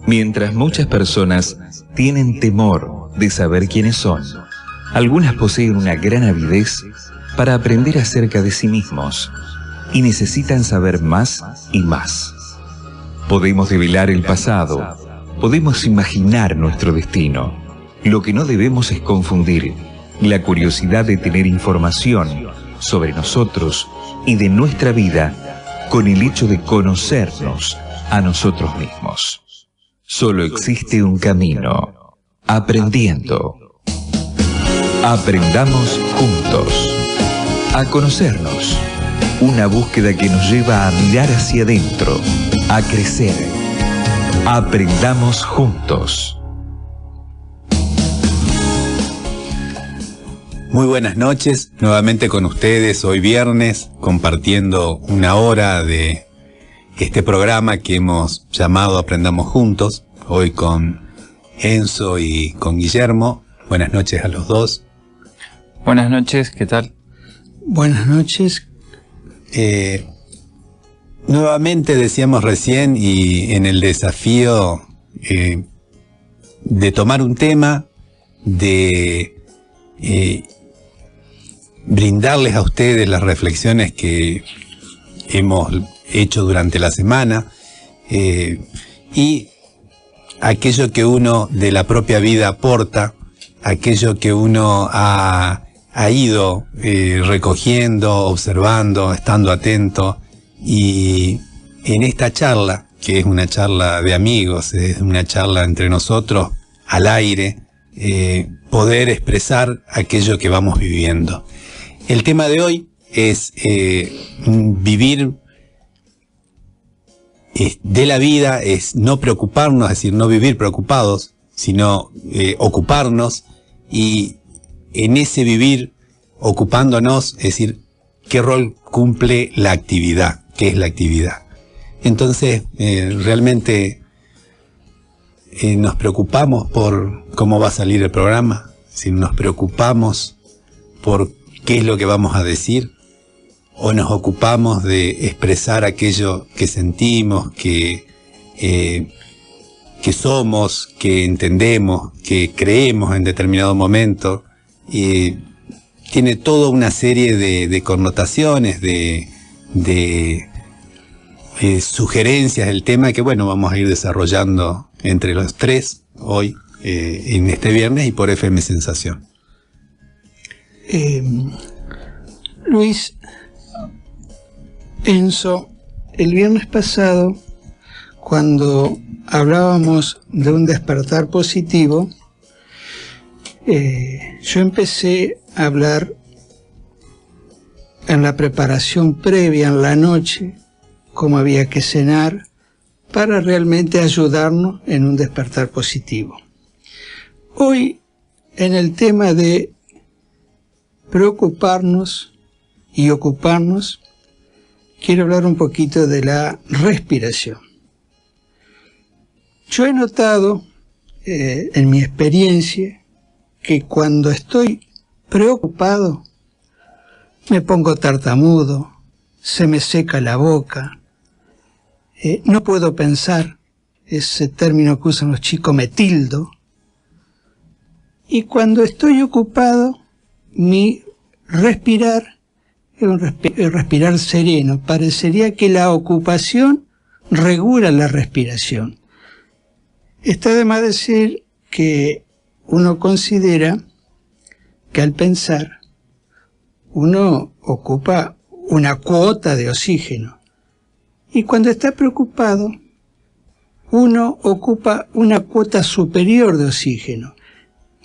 Mientras muchas personas tienen temor de saber quiénes son, algunas poseen una gran avidez para aprender acerca de sí mismos y necesitan saber más y más. Podemos develar el pasado, podemos imaginar nuestro destino. Lo que no debemos es confundir la curiosidad de tener información sobre nosotros y de nuestra vida con el hecho de conocernos a nosotros mismos. Solo existe un camino: aprendiendo. Aprendamos juntos a conocernos. Una búsqueda que nos lleva a mirar hacia adentro, a crecer. Aprendamos juntos. Muy buenas noches, nuevamente con ustedes hoy viernes, compartiendo una hora de este programa que hemos llamado Aprendamos Juntos, hoy con Enzo y con Guillermo. Buenas noches a los dos. Buenas noches, ¿qué tal? Buenas noches. Nuevamente decíamos recién, y en el desafío de tomar un tema, de brindarles a ustedes las reflexiones que hemos hecho durante la semana, y aquello que uno de la propia vida aporta, aquello que uno ha ido recogiendo, observando, estando atento. Y en esta charla, que es una charla de amigos, es una charla entre nosotros, al aire, poder expresar aquello que vamos viviendo. El tema de hoy es vivir de la vida, es no preocuparnos, es decir, no vivir preocupados, sino ocuparnos, y en ese vivir ocupándonos, es decir, qué rol cumple la actividad, qué es la actividad. Entonces, realmente nos preocupamos por cómo va a salir el programa, si nos preocupamos por qué es lo que vamos a decir, o nos ocupamos de expresar aquello que sentimos, que somos, que entendemos, que creemos en determinado momento. Tiene toda una serie de connotaciones, de sugerencias del tema que, bueno, vamos a ir desarrollando entre los tres hoy, en este viernes, y por FM Sensación. Luis, Enzo, el viernes pasado, cuando hablábamos de un despertar positivo, yo empecé a hablar en la preparación previa, en la noche, cómo había que cenar, para realmente ayudarnos en un despertar positivo. Hoy, en el tema de preocuparnos y ocuparnos, quiero hablar un poquito de la respiración. Yo he notado, en mi experiencia, que cuando estoy preocupado, me pongo tartamudo, se me seca la boca, no puedo pensar, ese término que usan los chicos, me tildo. Y cuando estoy ocupado, mi respirar es un respirar sereno. Parecería que la ocupación regula la respiración. Está de más decir que uno considera que al pensar uno ocupa una cuota de oxígeno, y cuando está preocupado uno ocupa una cuota superior de oxígeno,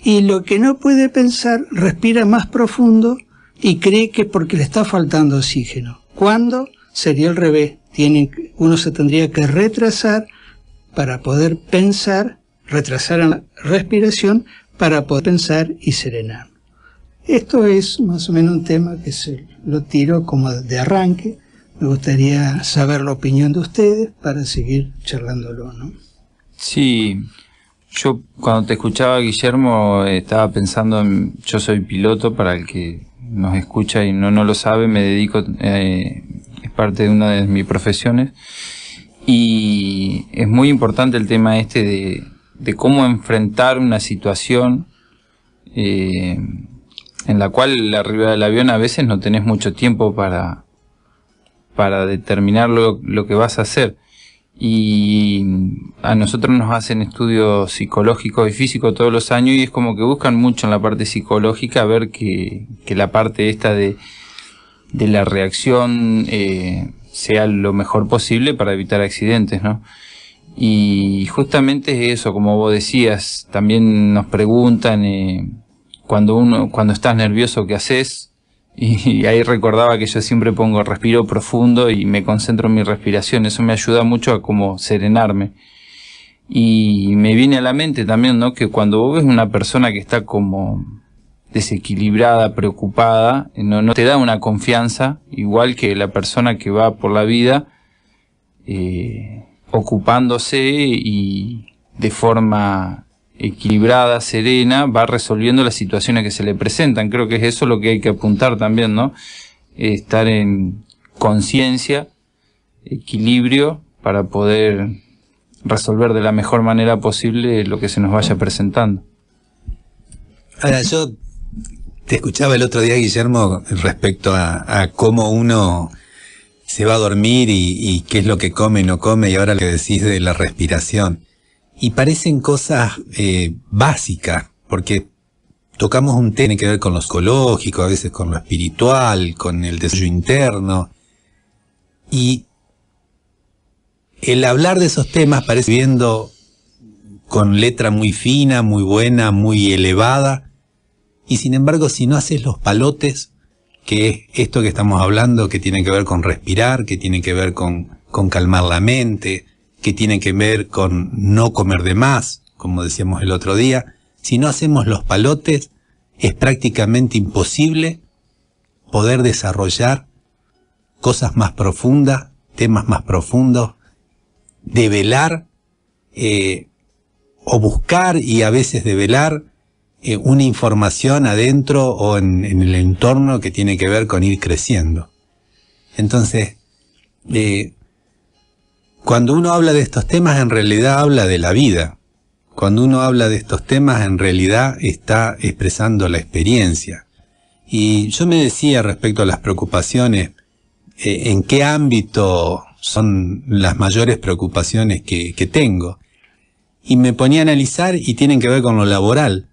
y lo que no puede pensar respira más profundo y cree que porque le está faltando oxígeno, cuando sería al revés. Uno se tendría que retrasar para poder pensar, retrasar la respiración para poder pensar y serenar. Esto es más o menos un tema que se lo tiro como de arranque. Me gustaría saber la opinión de ustedes para seguir charlándolo, ¿no? Sí, yo cuando te escuchaba, Guillermo, estaba pensando en... Yo soy piloto, para el que nos escucha y no lo sabe, me dedico, es parte de una de mis profesiones. Y es muy importante el tema de cómo enfrentar una situación en la cual arriba del avión a veces no tenés mucho tiempo para determinar lo que vas a hacer. Y a nosotros nos hacen estudios psicológicos y físicos todos los años, y es como que buscan mucho en la parte psicológica ver que la parte esta de la reacción sea lo mejor posible para evitar accidentes, ¿no? Y justamente es eso, como vos decías, también nos preguntan cuando estás nervioso, ¿qué haces? Y ahí recordaba que yo siempre respiro profundo y me concentro en mi respiración. Eso me ayuda mucho a como serenarme. Y me viene a la mente también, ¿no?, que cuando vos ves una persona que está como desequilibrada, preocupada, no te da una confianza, igual que la persona que va por la vida ocupándose y de forma equilibrada, serena, va resolviendo las situaciones que se le presentan. Creo que es eso lo que hay que apuntar también, ¿no? Estar en conciencia, equilibrio, para poder resolver de la mejor manera posible lo que se nos vaya presentando. Ahora, yo te escuchaba el otro día, Guillermo, respecto a cómo uno se va a dormir y qué es lo que come y no come, y ahora lo que decís de la respiración. Y parecen cosas básicas, porque tocamos un tema que tiene que ver con lo psicológico, a veces con lo espiritual, con el desarrollo interno. Y el hablar de esos temas parece viendo con letra muy fina, muy buena, muy elevada. Y sin embargo, si no haces los palotes, que es esto que estamos hablando, que tiene que ver con respirar, que tiene que ver con calmar la mente, que tiene que ver con no comer de más, como decíamos el otro día, si no hacemos los palotes, es prácticamente imposible poder desarrollar cosas más profundas, temas más profundos, develar o buscar, y a veces develar una información adentro o en el entorno que tiene que ver con ir creciendo. Entonces, cuando uno habla de estos temas, en realidad habla de la vida. Cuando uno habla de estos temas, en realidad está expresando la experiencia. Y yo me decía respecto a las preocupaciones, ¿en qué ámbito son las mayores preocupaciones que tengo? Y me ponía a analizar, y tienen que ver con lo laboral.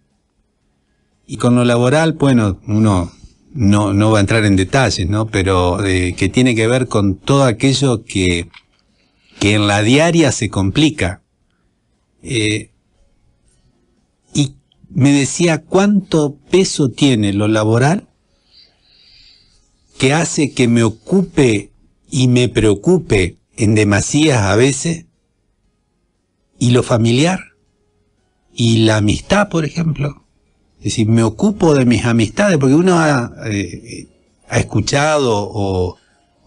Y con lo laboral, bueno, uno no va a entrar en detalles, ¿no? Pero que tiene que ver con todo aquello que en la diaria se complica. Y me decía, ¿cuánto peso tiene lo laboral que hace que me ocupe y me preocupe en demasías a veces? Y lo familiar, y la amistad, por ejemplo. Es decir, me ocupo de mis amistades, porque uno ha escuchado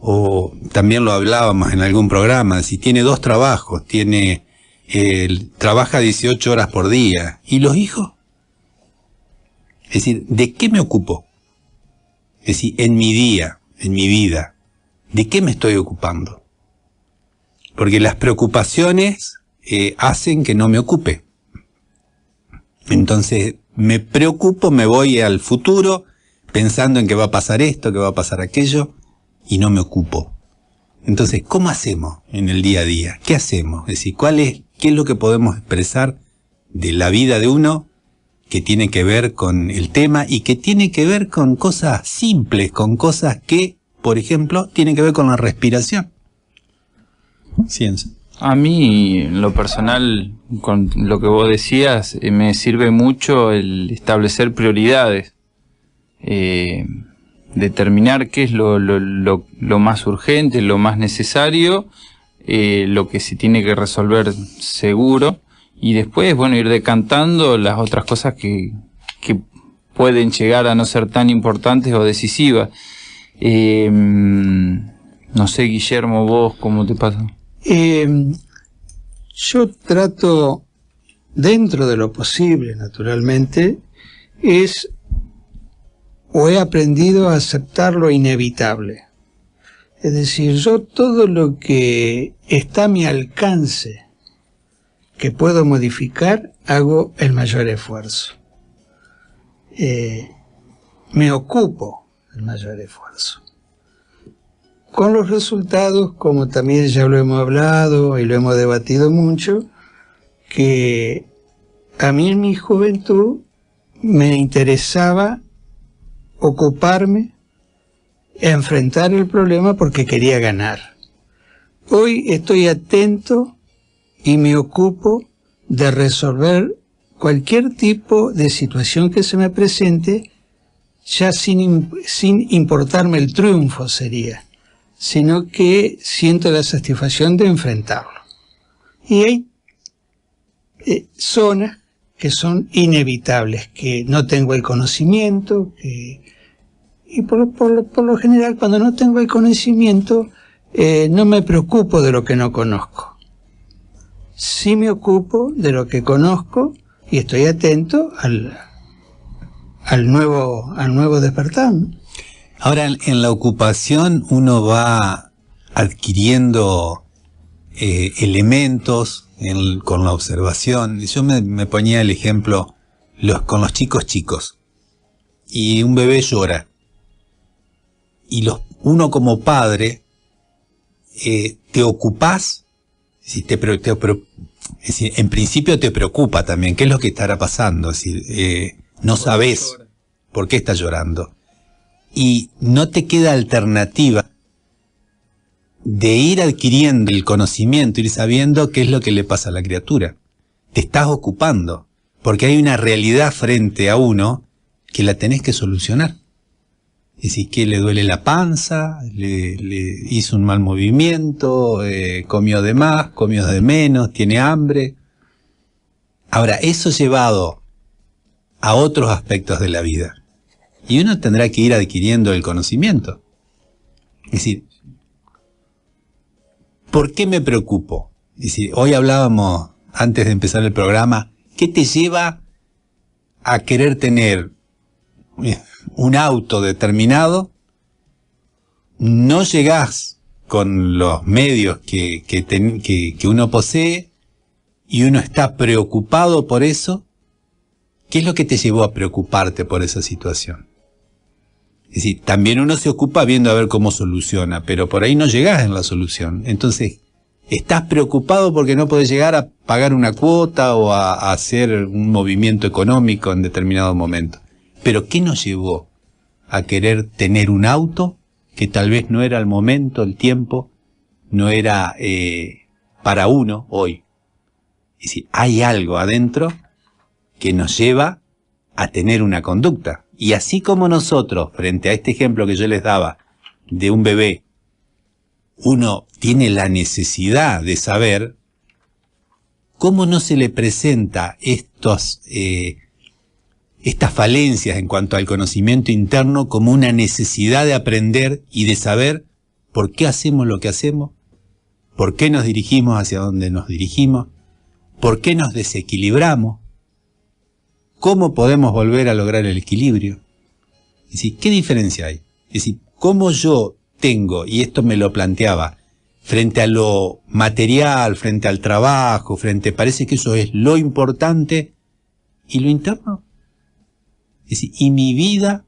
o también lo hablábamos en algún programa, si tiene 2 trabajos, trabaja 18 horas por día, ¿y los hijos? Es decir, ¿de qué me ocupo? Es decir, en mi día, en mi vida, ¿de qué me estoy ocupando? Porque las preocupaciones hacen que no me ocupe. Entonces, me preocupo, me voy al futuro, pensando en que va a pasar esto, que va a pasar aquello, y no me ocupo. Entonces, ¿cómo hacemos en el día a día? ¿Qué hacemos? Es decir, ¿qué es lo que podemos expresar de la vida de uno que tiene que ver con el tema y que tiene que ver con cosas simples, con cosas que, por ejemplo, tienen que ver con la respiración? Ciencia. A mí, en lo personal, con lo que vos decías, me sirve mucho el establecer prioridades. Determinar qué es lo más urgente, lo más necesario, lo que se tiene que resolver seguro, y después, bueno, ir decantando las otras cosas que pueden llegar a no ser tan importantes o decisivas. No sé, Guillermo, vos, ¿cómo te pasa? Yo trato, dentro de lo posible, naturalmente, o he aprendido a aceptar lo inevitable. Es decir, yo todo lo que está a mi alcance, que puedo modificar, hago el mayor esfuerzo. Me ocupo del mayor esfuerzo. Con los resultados, como también ya lo hemos hablado y lo hemos debatido mucho, que a mí en mi juventud me interesaba ocuparme, enfrentar el problema porque quería ganar. Hoy estoy atento y me ocupo de resolver cualquier tipo de situación que se me presente, ya sin importarme el triunfo sería, sino que siento la satisfacción de enfrentarlo. Y hay zonas que son inevitables, que no tengo el conocimiento, y por lo general cuando no tengo el conocimiento no me preocupo de lo que no conozco. Sí me ocupo de lo que conozco y estoy atento al nuevo despertar, ¿no? Ahora, en la ocupación uno va adquiriendo elementos con la observación. Yo me ponía el ejemplo con los chicos, y un bebé llora. Y uno como padre, te ocupás, es decir, en principio te preocupa también, ¿qué es lo que estará pasando? Es decir, no sabés por qué está llorando. Y no te queda alternativa de ir adquiriendo el conocimiento, ir sabiendo qué es lo que le pasa a la criatura. Te estás ocupando, porque hay una realidad frente a uno que la tenés que solucionar. Es decir, que le duele la panza, le hizo un mal movimiento, comió de más, comió de menos, tiene hambre. Ahora, eso llevado a otros aspectos de la vida. Y uno tendrá que ir adquiriendo el conocimiento. Es decir, ¿por qué me preocupo? Es decir, hoy hablábamos, antes de empezar el programa, ¿qué te lleva a querer tener un auto determinado? No llegás con los medios que uno posee y uno está preocupado por eso. ¿Qué es lo que te llevó a preocuparte por esa situación? Es decir, también uno se ocupa viendo a ver cómo soluciona, pero por ahí no llegás en la solución. Entonces, estás preocupado porque no podés llegar a pagar una cuota o a hacer un movimiento económico en determinado momento. Pero ¿qué nos llevó a querer tener un auto que tal vez no era el momento, el tiempo, no era para uno hoy? Es decir, hay algo adentro que nos lleva a tener una conducta. Y así como nosotros, frente a este ejemplo que yo les daba de un bebé, uno tiene la necesidad de saber cómo no se le presenta estas falencias en cuanto al conocimiento interno como una necesidad de aprender y de saber por qué hacemos lo que hacemos, por qué nos dirigimos hacia donde nos dirigimos, por qué nos desequilibramos, cómo podemos volver a lograr el equilibrio. Es decir, ¿qué diferencia hay? Es decir, cómo yo tengo, y esto me lo planteaba, frente a lo material, frente al trabajo, parece que eso es lo importante, y lo interno. Es decir, y mi vida,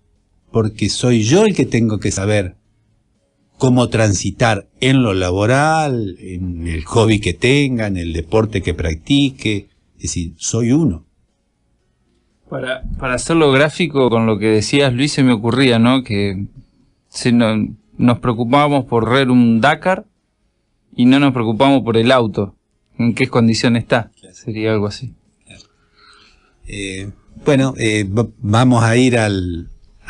porque soy yo el que tengo que saber cómo transitar en lo laboral, en el hobby que tenga, en el deporte que practique. Es decir, soy uno. Para hacerlo gráfico, con lo que decías, Luis, se me ocurría, ¿no? Que nos preocupábamos por correr un Dakar y no nos preocupamos por el auto. ¿En qué condición está? Sería algo así. Bueno, vamos a ir a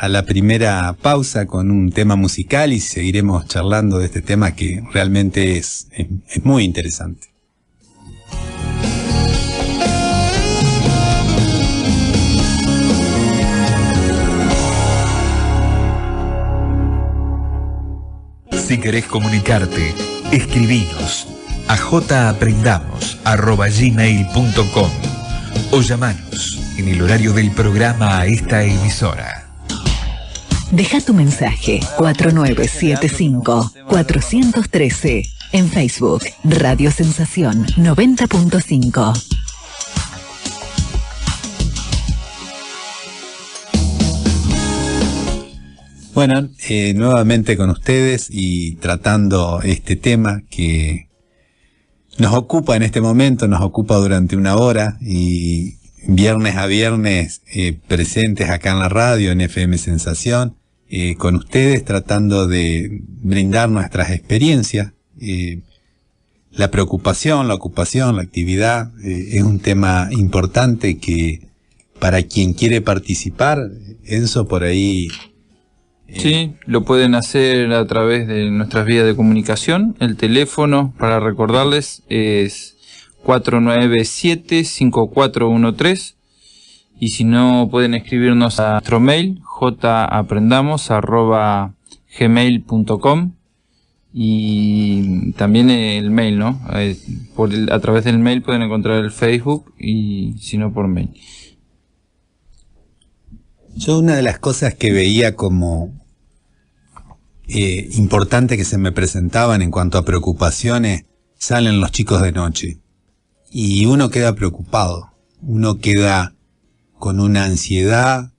la primera pausa con un tema musical y seguiremos charlando de este tema que realmente es muy interesante. Si querés comunicarte, escribinos a japrendamos@gmail.com o llamanos en el horario del programa a esta emisora. Deja tu mensaje 4975-413 en Facebook Radio Sensación 90.5. Bueno, nuevamente con ustedes y tratando este tema que nos ocupa en este momento, nos ocupa durante una hora y viernes a viernes presentes acá en la radio, en FM Sensación, con ustedes tratando de brindar nuestras experiencias. La preocupación, la ocupación, la actividad es un tema importante que para quien quiere participar, Enzo, por ahí... Sí, lo pueden hacer a través de nuestras vías de comunicación. El teléfono, para recordarles, es 497-5413. Y si no, pueden escribirnos a nuestro mail, japrendamos@gmail.com. Y también el mail, ¿no? A través del mail pueden encontrar el Facebook y si no, por mail. Yo una de las cosas que veía como importante que se me presentaban en cuanto a preocupaciones, salen los chicos de noche. Y uno queda preocupado, uno queda con una ansiedad,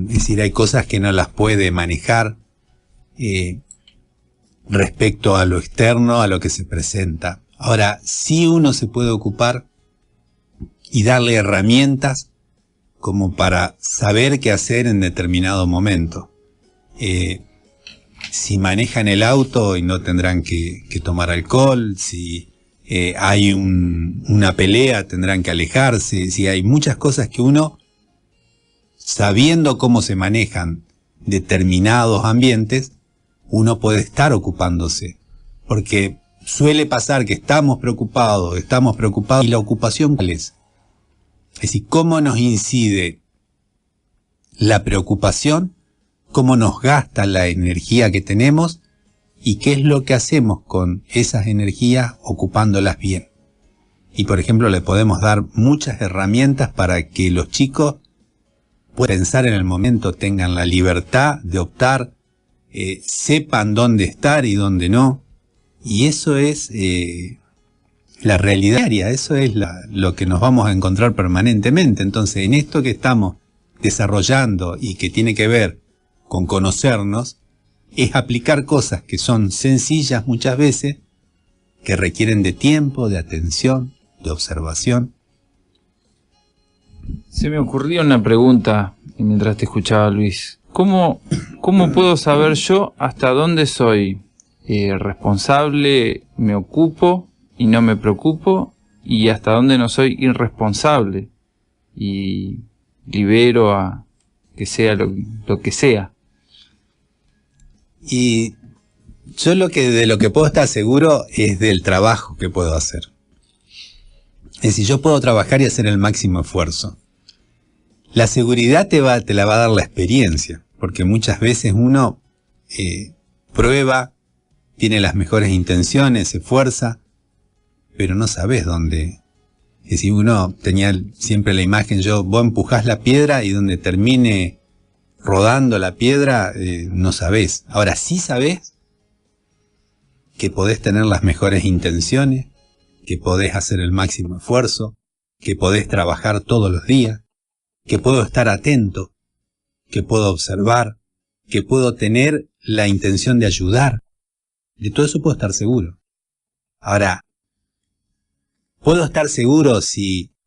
es decir, hay cosas que no las puede manejar respecto a lo externo, a lo que se presenta. Ahora, sí uno se puede ocupar y darle herramientas como para saber qué hacer en determinado momento. Si manejan el auto y no tendrán que tomar alcohol, si hay una pelea tendrán que alejarse, si hay muchas cosas que uno, sabiendo cómo se manejan determinados ambientes, uno puede estar ocupándose. Porque suele pasar que estamos preocupados y la ocupación, ¿cuál es? Es decir, cómo nos incide la preocupación, cómo nos gasta la energía que tenemos y qué es lo que hacemos con esas energías ocupándolas bien. Y por ejemplo le podemos dar muchas herramientas para que los chicos puedan pensar en el momento, tengan la libertad de optar, sepan dónde estar y dónde no. Y eso es la realidad diaria, eso es lo que nos vamos a encontrar permanentemente. Entonces, en esto que estamos desarrollando y que tiene que ver con conocernos, es aplicar cosas que son sencillas muchas veces, que requieren de tiempo, de atención, de observación. Se me ocurrió una pregunta mientras te escuchaba, Luis. ¿Cómo puedo saber yo hasta dónde soy responsable, me ocupo y no me preocupo, y hasta dónde no soy irresponsable y libero a que sea lo que sea? Y yo de lo que puedo estar seguro es del trabajo que puedo hacer. Es decir, yo puedo trabajar y hacer el máximo esfuerzo. La seguridad te la va a dar la experiencia, porque muchas veces uno prueba, tiene las mejores intenciones, se esfuerza, pero no sabes dónde. Es decir, uno tenía siempre la imagen, vos empujás la piedra y donde termine rodando la piedra, no sabés. Ahora sí sabés que podés tener las mejores intenciones, que podés hacer el máximo esfuerzo, que podés trabajar todos los días, que puedo estar atento, que puedo observar, que puedo tener la intención de ayudar. De todo eso puedo estar seguro. Ahora, puedo estar seguro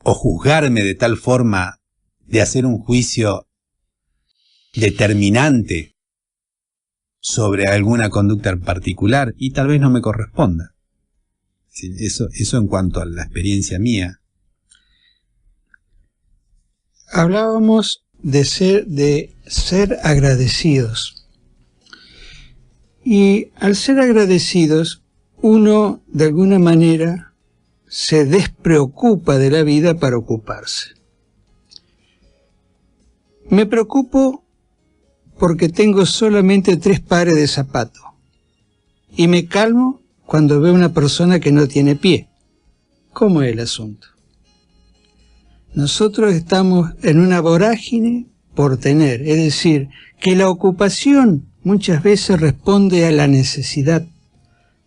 o juzgarme de tal forma de hacer un juicio determinante sobre alguna conducta en particular y tal vez no me corresponda. Sí, eso en cuanto a la experiencia mía. Hablábamos de ser agradecidos. Y al ser agradecidos, uno de alguna manera se despreocupa de la vida para ocuparse. Me preocupo porque tengo solamente 3 pares de zapatos y me calmo cuando veo una persona que no tiene pie. ¿Cómo es el asunto? Nosotros estamos en una vorágine por tener, es decir, que la ocupación muchas veces responde a la necesidad,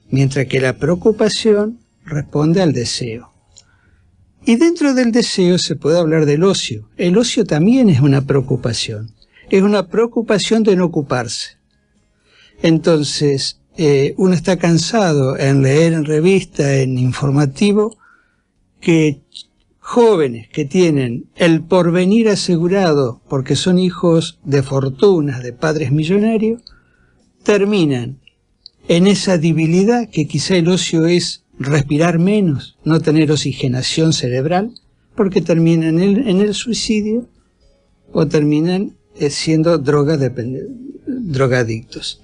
mientras que la preocupación responde al deseo. Y dentro del deseo se puede hablar del ocio. El ocio también es una preocupación de no ocuparse. Entonces, uno está cansado en leer en revista, en informativo, que jóvenes que tienen el porvenir asegurado porque son hijos de fortunas, de padres millonarios, terminan en esa debilidad que quizá el ocio es respirar menos, no tener oxigenación cerebral, porque terminan en el suicidio o terminan siendo drogadictos.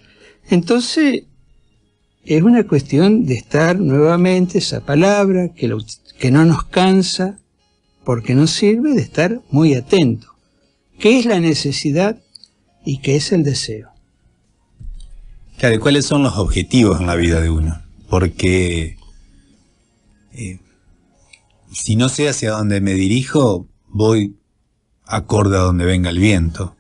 Entonces, es una cuestión de estar nuevamente, esa palabra que no nos cansa, porque nos sirve de estar muy atento. ¿Qué es la necesidad y qué es el deseo? Claro, ¿cuáles son los objetivos en la vida de uno? Porque si no sé hacia dónde me dirijo, voy acorde a donde venga el viento.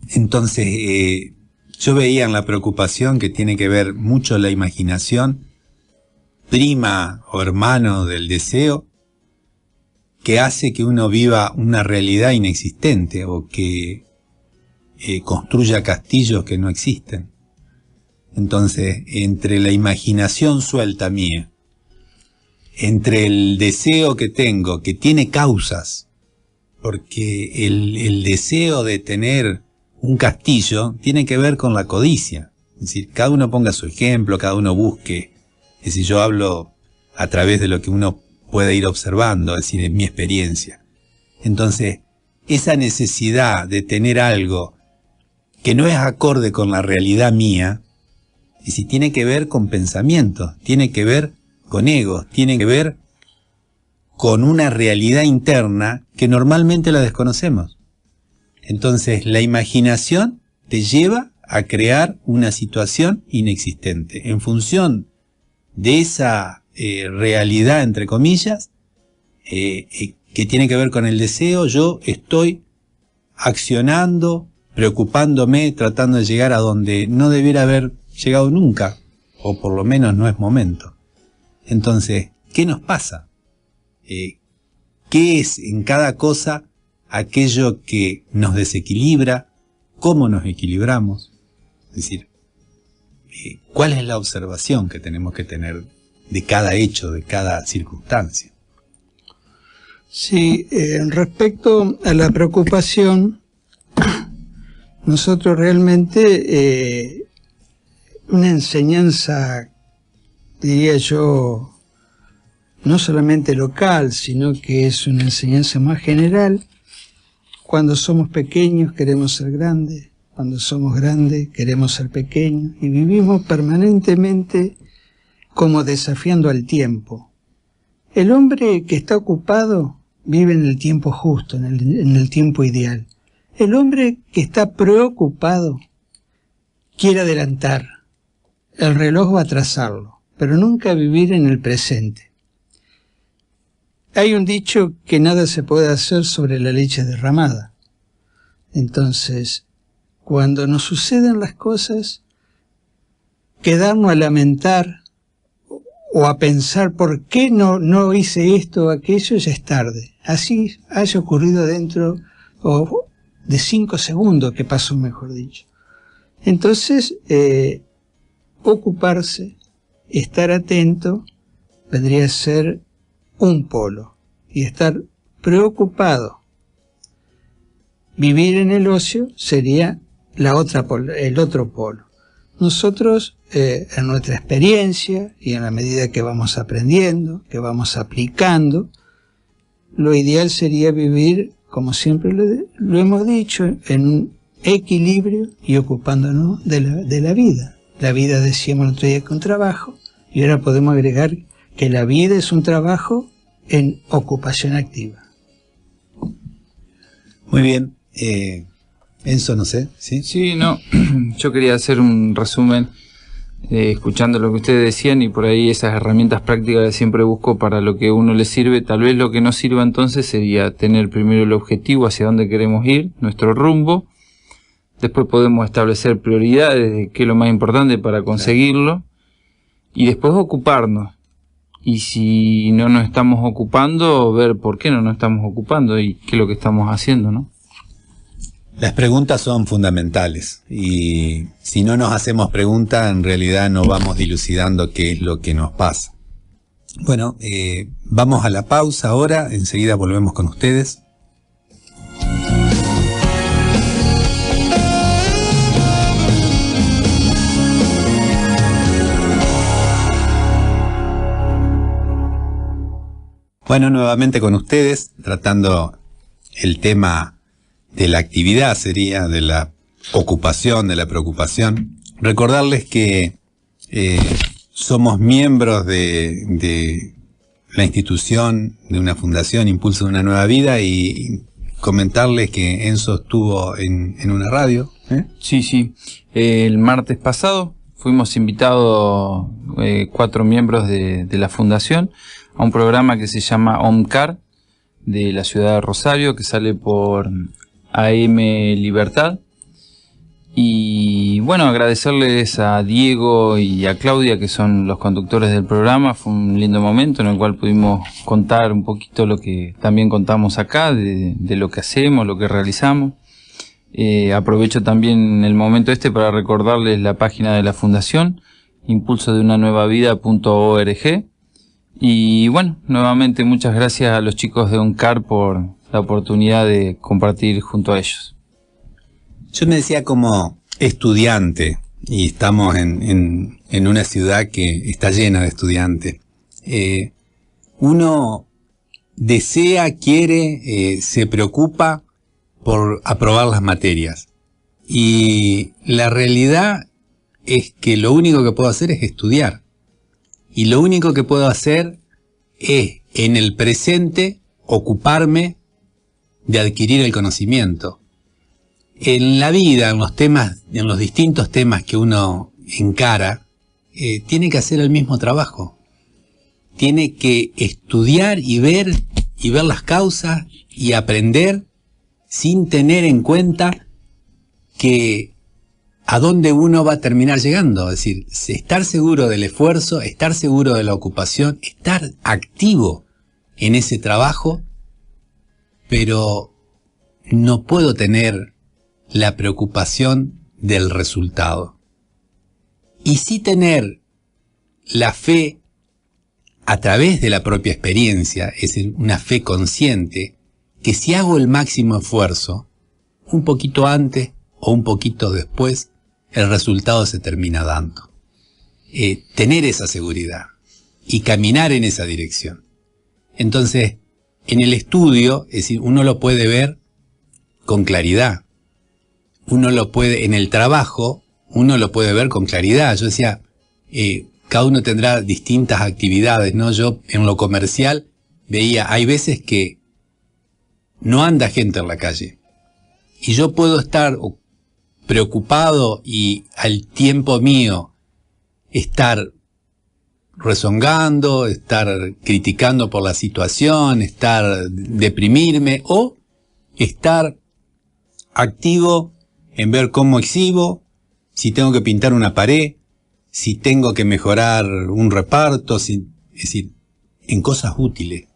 Entonces, yo veía en la preocupación que tiene que ver mucho la imaginación, prima o hermano del deseo, que hace que uno viva una realidad inexistente o que construya castillos que no existen. Entonces, entre la imaginación suelta mía, entre el deseo que tengo, que tiene causas, porque el deseo de tener un castillo tiene que ver con la codicia. Es decir, cada uno ponga su ejemplo, cada uno busque. Es decir, yo hablo a través de lo que uno puede ir observando, es decir, en mi experiencia. Entonces, esa necesidad de tener algo que no es acorde con la realidad mía, es decir, tiene que ver con pensamientos, tiene que ver con egos, tiene que ver con una realidad interna que normalmente la desconocemos. Entonces, la imaginación te lleva a crear una situación inexistente. En función de esa realidad, entre comillas, que tiene que ver con el deseo, yo estoy accionando, preocupándome, tratando de llegar a donde no debiera haber llegado nunca, o por lo menos no es momento. Entonces, ¿qué nos pasa? ¿Qué es en cada cosa aquello que nos desequilibra? ¿Cómo nos equilibramos? Es decir, ¿cuál es la observación que tenemos que tener de cada hecho, de cada circunstancia? Sí, respecto a la preocupación, nosotros realmente una enseñanza, diría yo, no solamente local, sino que es una enseñanza más general. Cuando somos pequeños queremos ser grandes, cuando somos grandes queremos ser pequeños, y vivimos permanentemente como desafiando al tiempo. El hombre que está ocupado vive en el tiempo justo, en el tiempo ideal. El hombre que está preocupado quiere adelantar, el reloj va a atrasarlo, pero nunca vivir en el presente. Hay un dicho que nada se puede hacer sobre la leche derramada. Entonces, cuando nos suceden las cosas, quedarnos a lamentar o a pensar por qué no hice esto o aquello, ya es tarde. Así haya ocurrido dentro de 5 segundos que pasó, mejor dicho. Entonces, ocuparse, estar atento, vendría a ser un polo, y estar preocupado. Vivir en el ocio sería el otro polo. Nosotros, en nuestra experiencia y en la medida que vamos aprendiendo, que vamos aplicando, lo ideal sería vivir, como siempre lo hemos dicho, en un equilibrio y ocupándonos de la vida. La vida, decíamos el otro día, que un trabajo, y ahora podemos agregar que la vida es un trabajo en ocupación activa. Muy bien. Enzo, no sé, ¿sí? Sí, no, yo quería hacer un resumen escuchando lo que ustedes decían, y por ahí esas herramientas prácticas que siempre busco para lo que a uno le sirve. Tal vez lo que nos sirva entonces sería tener primero el objetivo hacia dónde queremos ir, nuestro rumbo. Después podemos establecer prioridades de qué es lo más importante para conseguirlo. Y después ocuparnos. Y si no nos estamos ocupando, ver por qué no nos estamos ocupando y qué es lo que estamos haciendo, ¿no? Las preguntas son fundamentales, y si no nos hacemos preguntas, en realidad no vamos dilucidando qué es lo que nos pasa. Bueno, vamos a la pausa ahora, enseguida volvemos con ustedes. Bueno, nuevamente con ustedes, tratando el tema de la actividad, sería de la ocupación, de la preocupación. Recordarles que somos miembros de la institución, de una fundación, Impulso de una Nueva Vida, y comentarles que Enzo estuvo en una radio. Sí. El martes pasado fuimos invitados 4 miembros de la fundación a un programa que se llama OMCAR, de la ciudad de Rosario, que sale por AM Libertad. Y bueno, agradecerles a Diego y a Claudia, que son los conductores del programa. Fue un lindo momento en el cual pudimos contar un poquito lo que también contamos acá, de lo que hacemos, lo que realizamos. Aprovecho también el momento para recordarles la página de la fundación, impulsodeunanuevavida.org. Y bueno, nuevamente muchas gracias a los chicos de OMCAR por la oportunidad de compartir junto a ellos. Yo me decía, como estudiante, y estamos en una ciudad que está llena de estudiantes, uno desea, quiere, se preocupa por aprobar las materias. Y la realidad es que lo único que puedo hacer es estudiar. Y lo único que puedo hacer es, en el presente, ocuparme de adquirir el conocimiento. En la vida, en los temas, en los distintos temas que uno encara, tiene que hacer el mismo trabajo. Tiene que estudiar y ver las causas y aprender sin tener en cuenta que a dónde uno va a terminar llegando. Es decir, estar seguro del esfuerzo, estar seguro de la ocupación, estar activo en ese trabajo, pero no puedo tener la preocupación del resultado. Y sí tener la fe a través de la propia experiencia, es decir, una fe consciente, que si hago el máximo esfuerzo, un poquito antes o un poquito después, el resultado se termina dando. Tener esa seguridad y caminar en esa dirección. Entonces, en el estudio, es decir, uno lo puede ver con claridad. Uno lo puede, en el trabajo, uno lo puede ver con claridad. Yo decía, cada uno tendrá distintas actividades, ¿no? Yo en lo comercial veía, hay veces que no anda gente en la calle. Y yo puedo estar preocupado y al tiempo mío estar rezongando, estar criticando por la situación, estar deprimirme, o estar activo en ver cómo exhibo, si tengo que pintar una pared, si tengo que mejorar un reparto, es decir, en cosas útiles.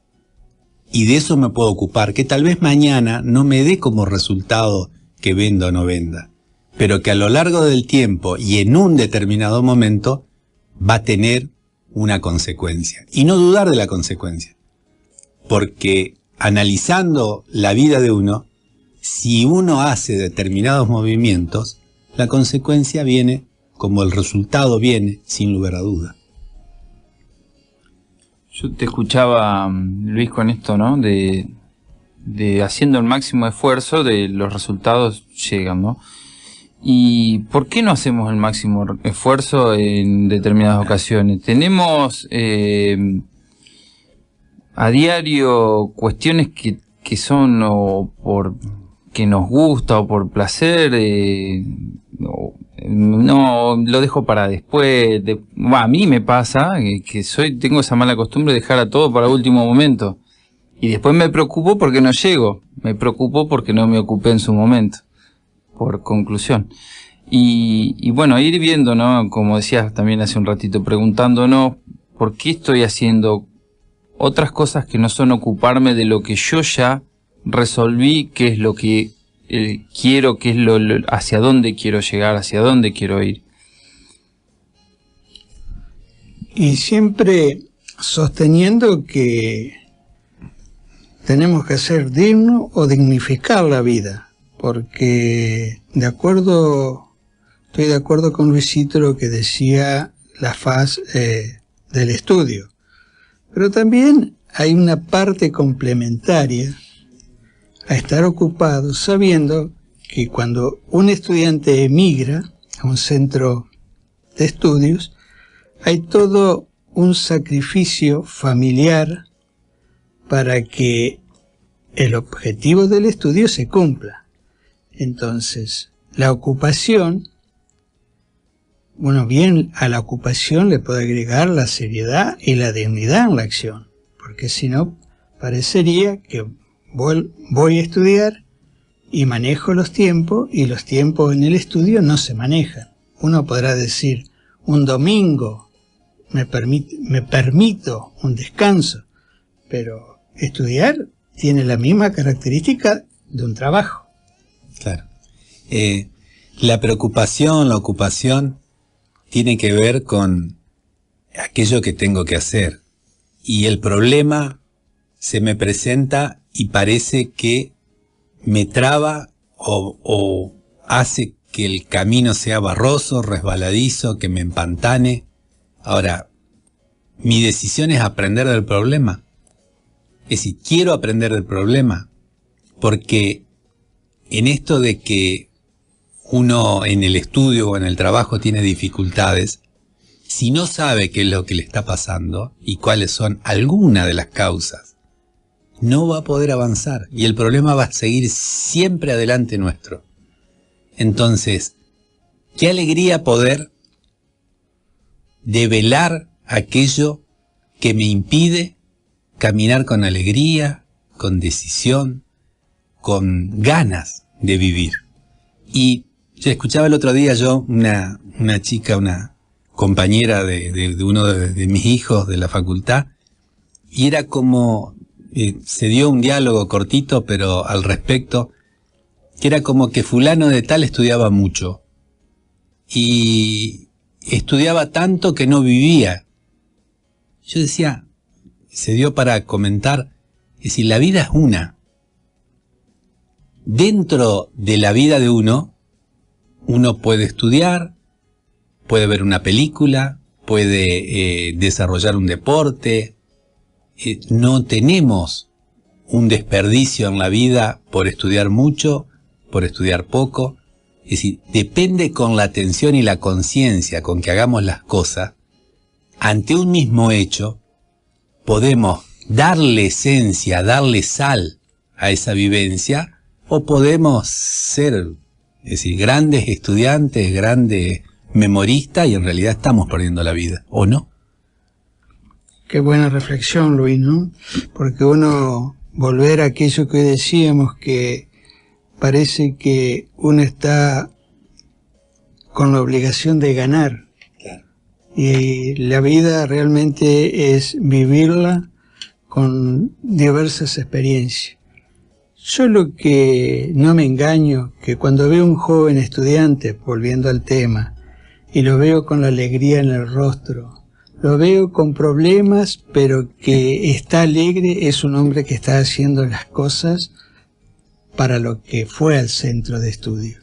Y de eso me puedo ocupar, que tal vez mañana no me dé como resultado que venda o no venda, pero que a lo largo del tiempo y en un determinado momento va a tener una consecuencia. Y no dudar de la consecuencia, porque analizando la vida de uno, si uno hace determinados movimientos, la consecuencia viene como el resultado viene, sin lugar a duda. Yo te escuchaba, Luis, con esto, ¿no? De haciendo el máximo esfuerzo, de los resultados llegan, ¿no? ¿Y por qué no hacemos el máximo esfuerzo en determinadas ocasiones? Tenemos a diario cuestiones que son o por que nos gusta o por placer, no, lo dejo para después. A mí me pasa que tengo esa mala costumbre de dejar a todo para último momento. Y después me preocupo porque no llego. Me preocupo porque no me ocupé en su momento. Por conclusión. Y bueno, ir viendo, ¿no? Como decías también hace un ratito, preguntándonos por qué estoy haciendo otras cosas que no son ocuparme de lo que yo ya resolví, qué es lo que quiero, qué es hacia dónde quiero llegar, hacia dónde quiero ir. Y siempre sosteniendo que tenemos que ser dignos o dignificar la vida, porque estoy de acuerdo con Luisito lo que decía la faz del estudio, pero también hay una parte complementaria a estar ocupado, sabiendo que cuando un estudiante emigra a un centro de estudios, hay todo un sacrificio familiar para que el objetivo del estudio se cumpla. Entonces, la ocupación, bueno, bien, a la ocupación le puede agregar la seriedad y la dignidad en la acción, porque si no, parecería que voy a estudiar y manejo los tiempos, y los tiempos en el estudio no se manejan. Uno podrá decir, un domingo me permito un descanso, pero estudiar tiene la misma característica de un trabajo. Claro. La preocupación, la ocupación, tiene que ver con aquello que tengo que hacer. Y el problema se me presenta y parece que me traba o hace que el camino sea barroso, resbaladizo, que me empantane. Ahora, mi decisión es aprender del problema. Es decir, quiero aprender del problema, porque en esto de que uno en el estudio o en el trabajo tiene dificultades, si no sabe qué es lo que le está pasando y cuáles son algunas de las causas, no va a poder avanzar y el problema va a seguir siempre adelante nuestro. Entonces, qué alegría poder develar aquello que me impide caminar con alegría, con decisión, con ganas de vivir. Y yo escuchaba el otro día una chica, una compañera de uno de mis hijos de la facultad, y era como, se dio un diálogo cortito, pero al respecto, que era como que fulano de tal estudiaba mucho, y estudiaba tanto que no vivía. Yo decía, se dio para comentar, es decir, la vida es una. Dentro de la vida de uno puede estudiar, puede ver una película, puede desarrollar un deporte. No tenemos un desperdicio en la vida por estudiar mucho, por estudiar poco. Es decir, depende con la atención y la conciencia con que hagamos las cosas. Ante un mismo hecho, podemos darle esencia, darle sal a esa vivencia, o podemos ser, es decir, grandes estudiantes, grandes memoristas, y en realidad estamos perdiendo la vida, ¿o no? Qué buena reflexión, Luis, ¿no? Porque volver a aquello que decíamos, que parece que uno está con la obligación de ganar. Claro. Y la vida realmente es vivirla con diversas experiencias. Yo lo que no me engaño, que cuando veo un joven estudiante, volviendo al tema, y lo veo con la alegría en el rostro, lo veo con problemas, pero que está alegre, es un hombre que está haciendo las cosas para lo que fue al centro de estudio.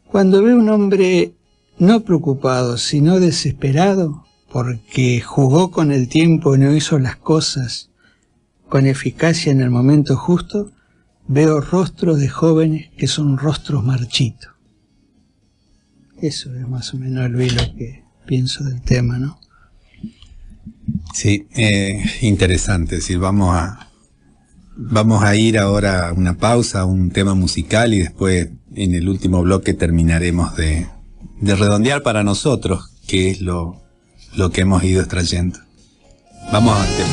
Cuando veo un hombre no preocupado, sino desesperado, porque jugó con el tiempo y no hizo las cosas con eficacia en el momento justo, veo rostros de jóvenes que son rostros marchitos. Eso es más o menos, Luis, lo que pienso del tema, ¿no? Sí, interesante. Es decir, vamos a ir ahora a una pausa, a un tema musical, y después en el último bloque terminaremos de redondear para nosotros, que es lo que hemos ido extrayendo. Vamos al tema.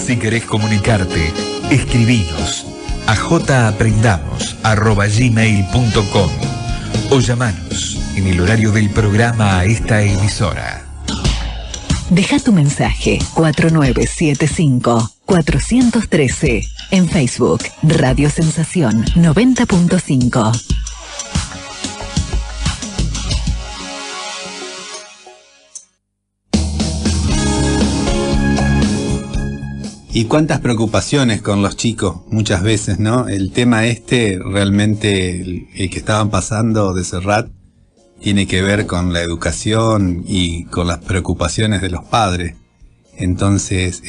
Si querés comunicarte, escribinos a japrendamos@gmail.com o llamanos en el horario del programa a esta emisora. Deja tu mensaje 4975-413 en Facebook Radio Sensación 90.5. Y cuántas preocupaciones con los chicos muchas veces, ¿no? El tema realmente, el que estaban pasando de Serrat, tiene que ver con la educación y con las preocupaciones de los padres. Entonces,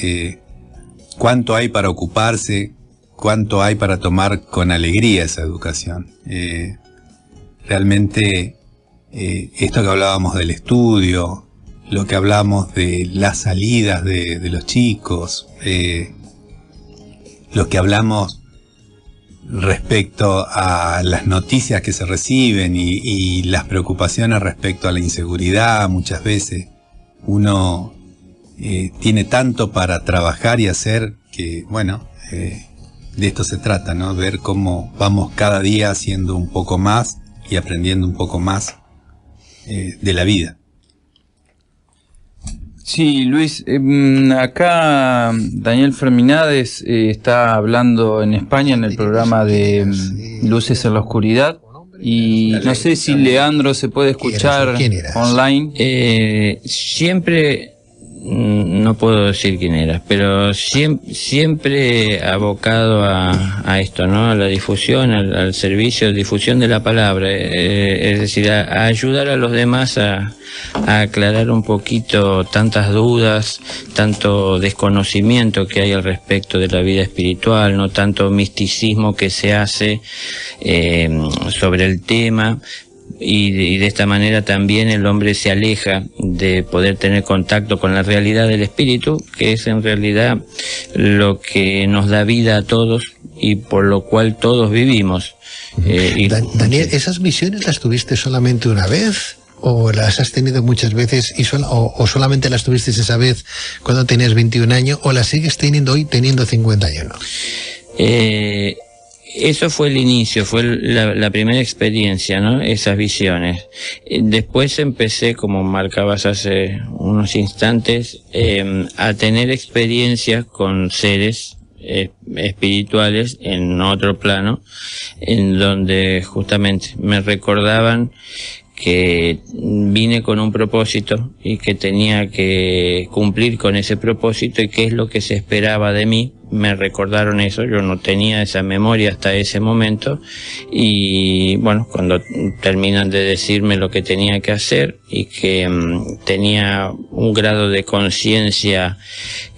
¿cuánto hay para ocuparse? ¿Cuánto hay para tomar con alegría esa educación? Realmente, esto que hablábamos del estudio, lo que hablamos de las salidas de los chicos, lo que hablamos respecto a las noticias que se reciben y las preocupaciones respecto a la inseguridad. Muchas veces uno tiene tanto para trabajar y hacer que, bueno, de esto se trata, ¿no? Ver cómo vamos cada día haciendo un poco más y aprendiendo un poco más de la vida. Sí, Luis, acá Daniel Ferminades está hablando en España en el programa de Luces en la Oscuridad, y no sé si Leandro se puede escuchar online. Siempre, no puedo decir quién era, pero siempre abocado a esto, ¿no? A la difusión, al servicio de difusión de la palabra, es decir, a ayudar a los demás a aclarar un poquito tantas dudas, tanto desconocimiento que hay al respecto de la vida espiritual, no tanto misticismo que se hace sobre el tema. Y de esta manera también el hombre se aleja de poder tener contacto con la realidad del espíritu, que es en realidad lo que nos da vida a todos y por lo cual todos vivimos. Daniel, ¿esas visiones las tuviste solamente una vez? ¿O las has tenido muchas veces o solamente las tuviste esa vez cuando tenías 21 años o las sigues teniendo hoy teniendo 50 años? ¿No? Eso fue el inicio, fue la primera experiencia, ¿no? Esas visiones. Después empecé, como marcabas hace unos instantes, a tener experiencias con seres espirituales en otro plano, en donde justamente me recordaban que vine con un propósito y que tenía que cumplir con ese propósito y qué es lo que se esperaba de mí. Me recordaron eso, yo no tenía esa memoria hasta ese momento, y bueno, cuando terminan de decirme lo que tenía que hacer y que tenía un grado de conciencia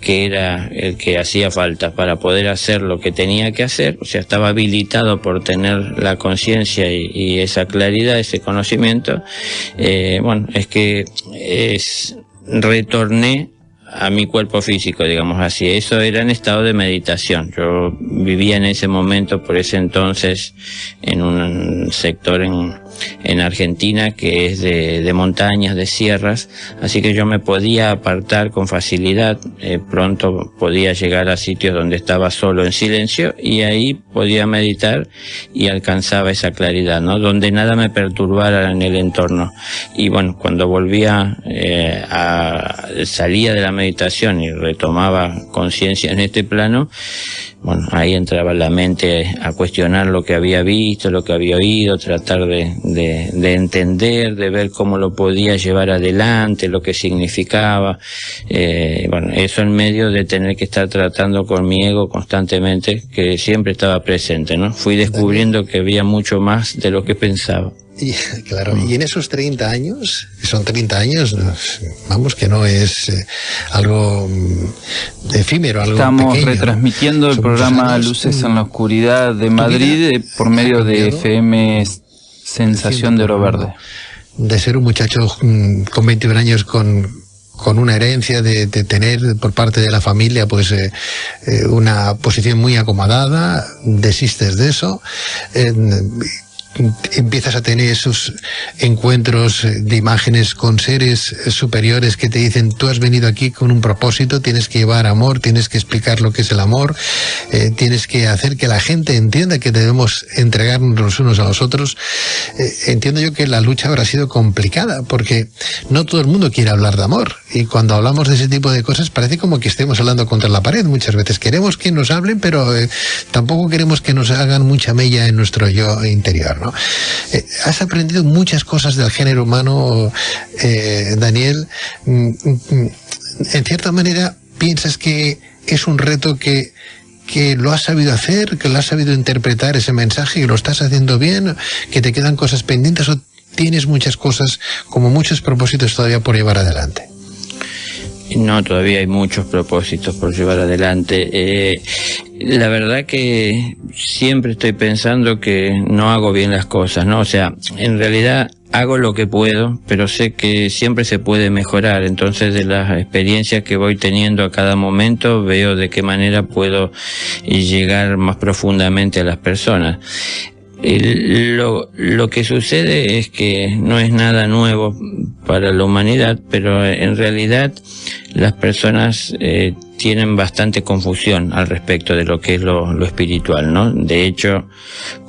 que era el que hacía falta para poder hacer lo que tenía que hacer, o sea, estaba habilitado por tener la conciencia y esa claridad, ese conocimiento, bueno, es que retorné a mi cuerpo físico, digamos así. Eso era en estado de meditación. Yo vivía en ese momento, por ese entonces, en un sector en Argentina que es de montañas, de sierras, así que yo me podía apartar con facilidad. Pronto podía llegar a sitios donde estaba solo en silencio y ahí podía meditar y alcanzaba esa claridad, ¿no? Donde nada me perturbara en el entorno. Y bueno, cuando volvía salía de la meditación y retomaba conciencia en este plano, bueno, ahí entraba la mente a cuestionar lo que había visto, lo que había oído, tratar de entender, de ver cómo lo podía llevar adelante, lo que significaba. Bueno, eso en medio de tener que estar tratando con mi ego constantemente, que siempre estaba presente, ¿no? Fui descubriendo que había mucho más de lo que pensaba. Y, claro, y en esos 30 años, son 30 años, vamos, que no es algo efímero, algo Estamos pequeño, retransmitiendo el programa Luces en la Oscuridad de Madrid por medio de FM Sensación de Oro Verde. De ser un muchacho con 21 años con con una herencia de tener por parte de la familia pues una posición muy acomodada, desistes de eso, empiezas a tener esos encuentros de imágenes con seres superiores que te dicen: tú has venido aquí con un propósito, tienes que llevar amor, tienes que explicar lo que es el amor, tienes que hacer que la gente entienda que debemos entregarnos los unos a los otros. Entiendo yo que la lucha habrá sido complicada, porque no todo el mundo quiere hablar de amor, y cuando hablamos de ese tipo de cosas parece como que estemos hablando contra la pared. Muchas veces queremos que nos hablen, pero tampoco queremos que nos hagan mucha mella en nuestro yo interior, ¿no? Has aprendido muchas cosas del género humano, Daniel. En cierta manera, ¿piensas que es un reto que lo has sabido hacer, que lo has sabido interpretar ese mensaje, que lo estás haciendo bien, que te quedan cosas pendientes, o tienes muchas cosas, como muchos propósitos todavía por llevar adelante? No, todavía hay muchos propósitos por llevar adelante. La verdad que siempre estoy pensando que no hago bien las cosas, ¿no? O sea, en realidad hago lo que puedo, pero sé que siempre se puede mejorar. Entonces, de las experiencias que voy teniendo a cada momento, veo de qué manera puedo llegar más profundamente a las personas. Lo que sucede es que no es nada nuevo para la humanidad, pero en realidad las personas tienen bastante confusión al respecto de lo que es lo espiritual, ¿no? De hecho,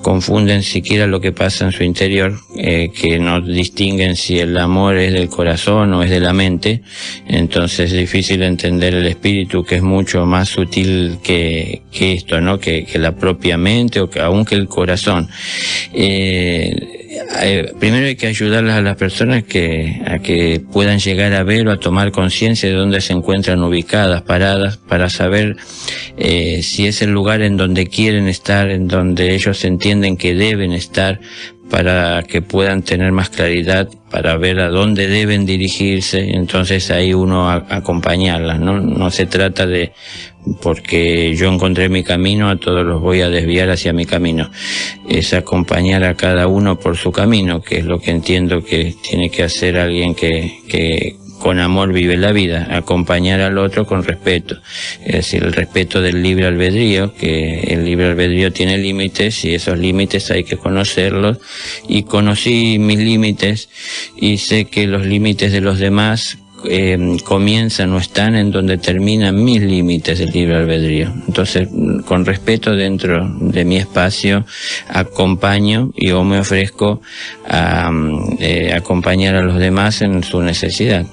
confunden siquiera lo que pasa en su interior, que no distinguen si el amor es del corazón o es de la mente. Entonces es difícil entender el espíritu, que es mucho más sutil que esto, ¿no? Que la propia mente, o que aún que el corazón. Primero hay que ayudarlas a las personas a que puedan llegar a ver o a tomar conciencia de dónde se encuentran ubicadas, paradas, para saber si es el lugar en donde quieren estar, en donde ellos entienden que deben estar, para que puedan tener más claridad, para ver a dónde deben dirigirse. Entonces ahí uno acompañarlas, ¿no? No se trata de, porque yo encontré mi camino, a todos los voy a desviar hacia mi camino. Es acompañar a cada uno por su camino, que es lo que entiendo que tiene que hacer alguien que con amor vive la vida, acompañar al otro con respeto. Es decir, el respeto del libre albedrío, que el libre albedrío tiene límites, y esos límites hay que conocerlos. Y conocí mis límites, y sé que los límites de los demás comienzan o están en donde terminan mis límites del libre albedrío. Entonces, con respeto dentro de mi espacio, acompaño y o me ofrezco a acompañar a los demás en su necesidad.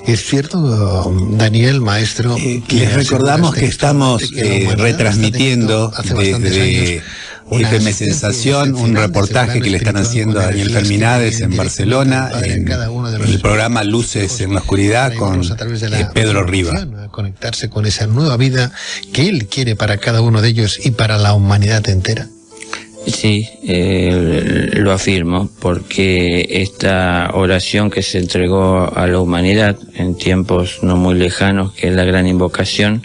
Es cierto, Daniel, maestro. Les recordamos que estamos retransmitiendo desde FM Sensación un reportaje que le están haciendo a Daniel Ferminades en Barcelona, en el programa Luces en la Oscuridad, con Pedro Riva. Conectarse con esa nueva vida que él quiere para cada uno de ellos y para la humanidad entera. Sí, lo afirmo, porque esta oración que se entregó a la humanidad en tiempos no muy lejanos, que es la gran invocación,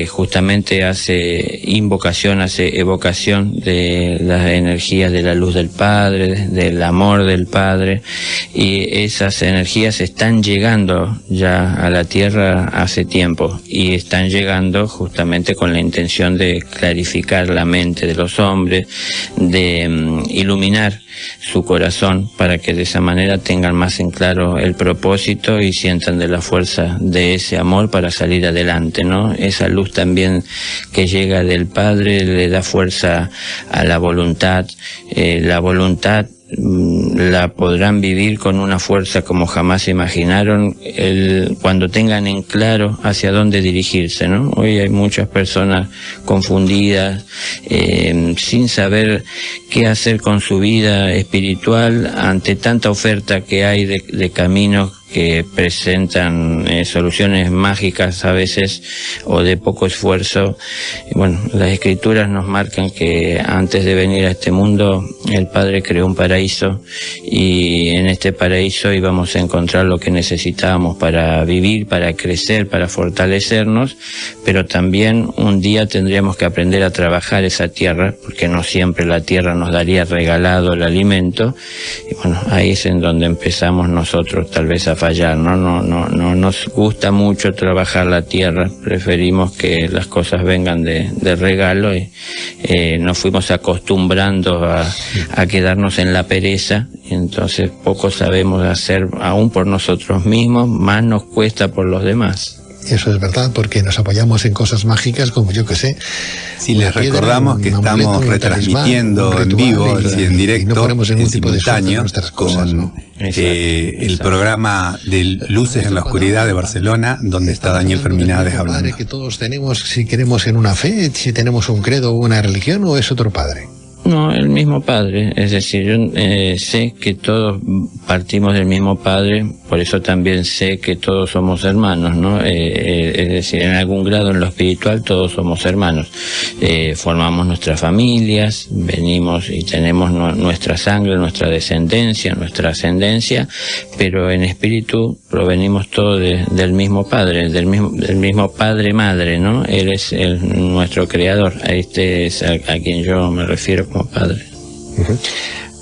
justamente hace invocación, hace evocación de las energías de la luz del Padre, del amor del Padre, y esas energías están llegando ya a la Tierra hace tiempo, y están llegando justamente con la intención de clarificar la mente de los hombres, de iluminar su corazón, para que de esa manera tengan más en claro el propósito y sientan de la fuerza de ese amor para salir adelante, ¿no? Esa luz también que llega del Padre le da fuerza a la voluntad. La voluntad la podrán vivir con una fuerza como jamás se imaginaron cuando tengan en claro hacia dónde dirigirse, ¿no? Hoy hay muchas personas confundidas, sin saber qué hacer con su vida espiritual ante tanta oferta que hay de caminos que presentan soluciones mágicas a veces, o de poco esfuerzo. Bueno, las escrituras nos marcan que antes de venir a este mundo el Padre creó un paraíso y en este paraíso íbamos a encontrar lo que necesitábamos para vivir, para crecer, para fortalecernos, pero también un día tendríamos que aprender a trabajar esa tierra, porque no siempre la tierra nos daría regalado el alimento. Y bueno, ahí es en donde empezamos nosotros tal vez a fallar, ¿no? No nos gusta mucho trabajar la tierra, preferimos que las cosas vengan de regalo y nos fuimos acostumbrando a quedarnos en la pereza, y entonces poco sabemos hacer aún por nosotros mismos, más nos cuesta por los demás. Eso es verdad, porque nos apoyamos en cosas mágicas como, yo que sé. Si les recordamos que estamos retransmitiendo en vivo y en directo, en simultáneo, con el programa de Luces en la Oscuridad de Barcelona, donde está Daniel Ferminades hablando. ¿Padre que todos tenemos, si queremos en una fe, si tenemos un credo o una religión, o es otro padre? No, el mismo Padre, es decir, yo sé que todos partimos del mismo Padre, por eso también sé que todos somos hermanos, ¿no? Es decir, en algún grado en lo espiritual todos somos hermanos. Formamos nuestras familias, venimos y tenemos nuestra sangre, nuestra descendencia, nuestra ascendencia, pero en espíritu provenimos todos del mismo Padre, del mismo Padre-Madre, ¿no? Él es nuestro creador, a este es a quien yo me refiero como Padre.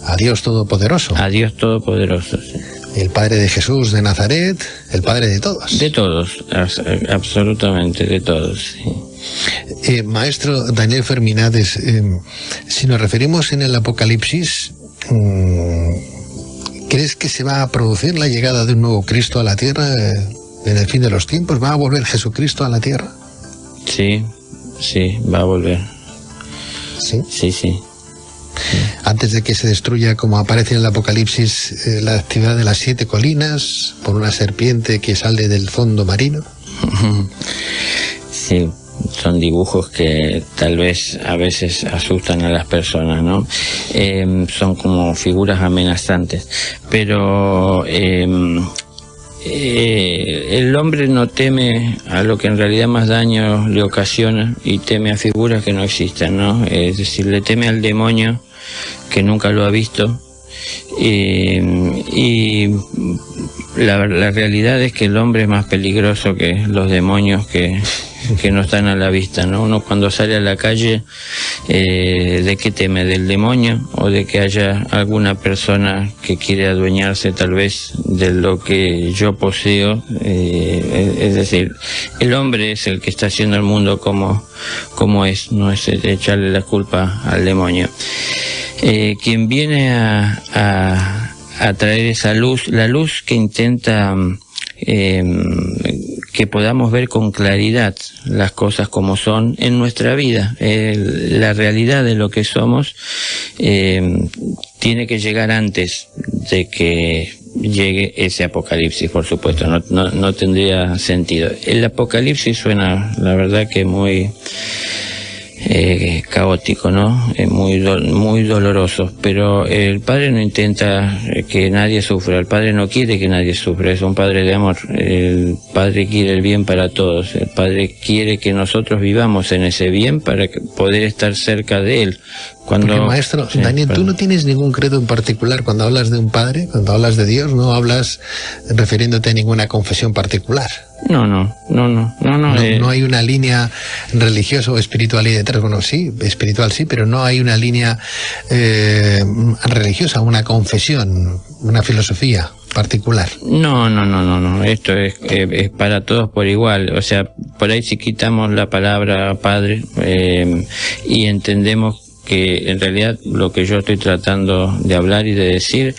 A Dios Todopoderoso. A Dios Todopoderoso, sí. El Padre de Jesús de Nazaret, el Padre de todos. De todos, absolutamente de todos, sí. Maestro Daniel Ferminades, si nos referimos en el Apocalipsis, ¿crees que se va a producir la llegada de un nuevo Cristo a la tierra en el fin de los tiempos? ¿Va a volver Jesucristo a la tierra? Sí, va a volver. ¿Sí? Sí. Antes de que se destruya, como aparece en el Apocalipsis, la actividad de las 7 colinas por una serpiente que sale del fondo marino. Sí, son dibujos que tal vez a veces asustan a las personas, ¿no? Son como figuras amenazantes, pero el hombre no teme a lo que en realidad más daño le ocasiona y teme a figuras que no existen, ¿no? Es decir, le teme al demonio que nunca lo ha visto, y la realidad es que el hombre es más peligroso que los demonios que no están a la vista, ¿no? Uno cuando sale a la calle, ¿de qué teme? ¿Del demonio o de que haya alguna persona que quiere adueñarse tal vez de lo que yo poseo? Es decir, el hombre es el que está haciendo el mundo como es, no es echarle la culpa al demonio. Quien viene a traer esa luz, la luz que intenta que podamos ver con claridad las cosas como son en nuestra vida, la realidad de lo que somos, tiene que llegar antes de que llegue ese apocalipsis, por supuesto, no tendría sentido. El apocalipsis suena, la verdad, que muy caótico, ¿no? Muy doloroso, pero el Padre no intenta que nadie sufra, el Padre no quiere que nadie sufra, es un Padre de amor, el Padre quiere el bien para todos, el Padre quiere que nosotros vivamos en ese bien para poder estar cerca de Él. Porque, maestro, sí, Daniel, tú no tienes ningún credo en particular cuando hablas de un Padre, cuando hablas de Dios, no hablas refiriéndote a ninguna confesión particular. No hay una línea religiosa o espiritual ahí detrás. Bueno, sí, espiritual sí, pero no hay una línea religiosa, una confesión, una filosofía particular. No, esto es para todos por igual. O sea, por ahí si quitamos la palabra Padre y entendemos que en realidad lo que yo estoy tratando de hablar y de decir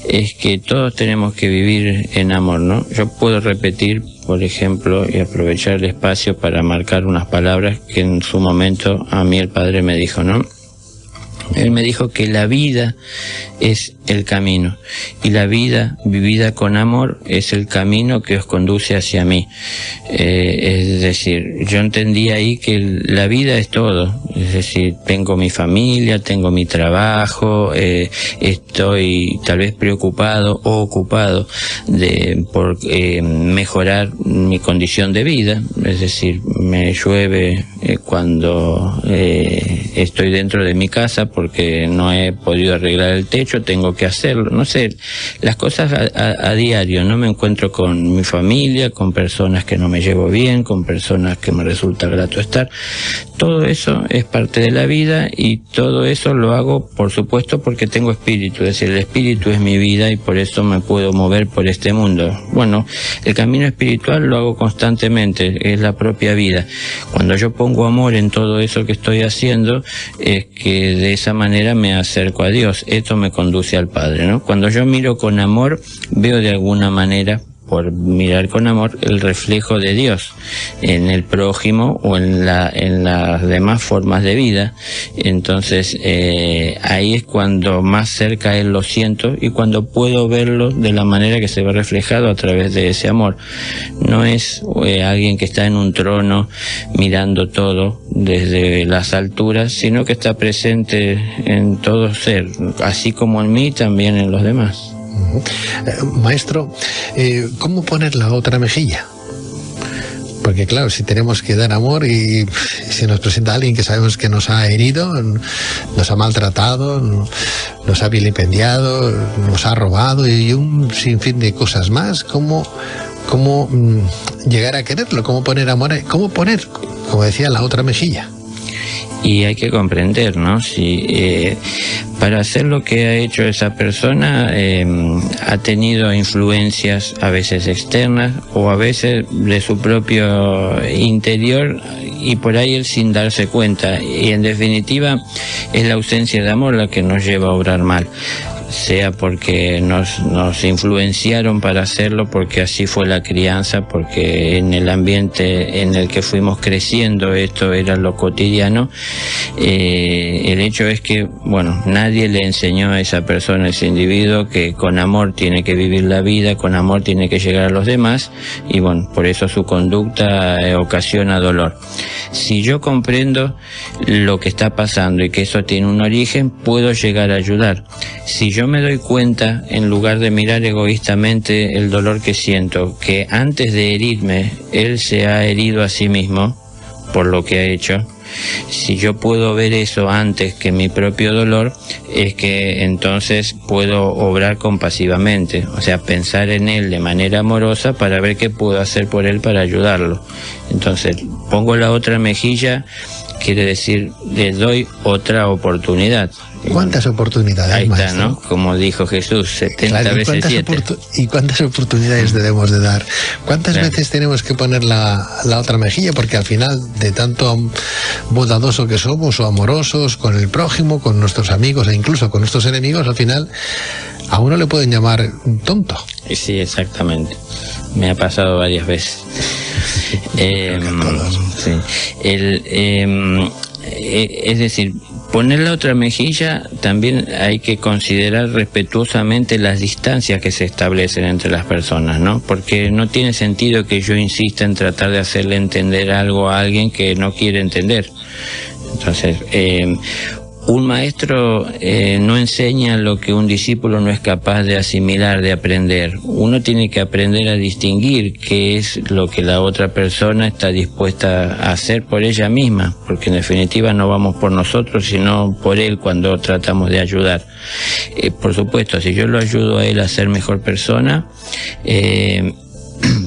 es que todos tenemos que vivir en amor, ¿no? Yo puedo repetir, por ejemplo, y aprovechar el espacio para marcar unas palabras que en su momento a mí el Padre me dijo, ¿no? Él me dijo que la vida es el camino. Y la vida vivida con amor es el camino que os conduce hacia mí. Es decir, yo entendí ahí que la vida es todo. Es decir, tengo mi familia, tengo mi trabajo, estoy tal vez preocupado o ocupado por mejorar mi condición de vida. Es decir, me llueve cuando estoy dentro de mi casa porque no he podido arreglar el techo, tengo que hacerlo, no sé, las cosas a diario, no me encuentro con mi familia, con personas que no me llevo bien, con personas que me resulta grato estar, todo eso es parte de la vida y todo eso lo hago por supuesto porque tengo espíritu, es decir, el espíritu es mi vida y por eso me puedo mover por este mundo. Bueno, el camino espiritual lo hago constantemente, es la propia vida. Cuando yo pongo amor en todo eso que estoy haciendo, es que de esa manera me acerco a Dios, esto me conduce al Padre, ¿no? Cuando yo miro con amor, veo de alguna manera, por mirar con amor, el reflejo de Dios en el prójimo o en las demás formas de vida. Entonces ahí es cuando más cerca Él lo siento y cuando puedo verlo de la manera que se ve reflejado a través de ese amor. No es alguien que está en un trono mirando todo desde las alturas, sino que está presente en todo ser, así como en mí, también en los demás. Maestro, ¿cómo poner la otra mejilla? Porque claro, si tenemos que dar amor y si nos presenta alguien que sabemos que nos ha herido, nos ha maltratado, nos ha vilipendiado, nos ha robado y un sinfín de cosas más, ¿cómo llegar a quererlo? ¿Cómo poner amor? ¿Cómo poner, como decía, la otra mejilla? Y hay que comprender, ¿no? Si para hacer lo que ha hecho esa persona ha tenido influencias a veces externas o a veces de su propio interior y por ahí él sin darse cuenta. Y en definitiva es la ausencia de amor la que nos lleva a obrar mal. Sea porque nos influenciaron para hacerlo, porque así fue la crianza, porque en el ambiente en el que fuimos creciendo esto era lo cotidiano. El hecho es que, bueno, nadie le enseñó a esa persona, a ese individuo, que con amor tiene que vivir la vida, con amor tiene que llegar a los demás, y bueno, por eso su conducta ocasiona dolor. Si yo comprendo lo que está pasando y que eso tiene un origen, puedo llegar a ayudar. Si yo me doy cuenta, en lugar de mirar egoístamente el dolor que siento, que antes de herirme, él se ha herido a sí mismo por lo que ha hecho, si yo puedo ver eso antes que mi propio dolor, es que entonces puedo obrar compasivamente, o sea, pensar en él de manera amorosa para ver qué puedo hacer por él para ayudarlo. Entonces, pongo la otra mejilla, quiere decir, le doy otra oportunidad. ¿Cuántas oportunidades, ahí está, maestro? ¿no? Como dijo Jesús, 70 veces 7. ¿Y cuántas oportunidades debemos de dar? ¿Cuántas veces tenemos que poner la otra mejilla? Porque al final, de tanto bondadoso que somos o amorosos con el prójimo, con nuestros amigos e incluso con nuestros enemigos, al final a uno le pueden llamar tonto. Sí, exactamente. Me ha pasado varias veces. Sí. Es decir, poner la otra mejilla también hay que considerar respetuosamente las distancias que se establecen entre las personas, ¿no? Porque no tiene sentido que yo insista en tratar de hacerle entender algo a alguien que no quiere entender. Entonces, un maestro no enseña lo que un discípulo no es capaz de asimilar, de aprender. Uno tiene que aprender a distinguir qué es lo que la otra persona está dispuesta a hacer por ella misma, porque en definitiva no vamos por nosotros, sino por él cuando tratamos de ayudar. Por supuesto, si yo lo ayudo a él a ser mejor persona,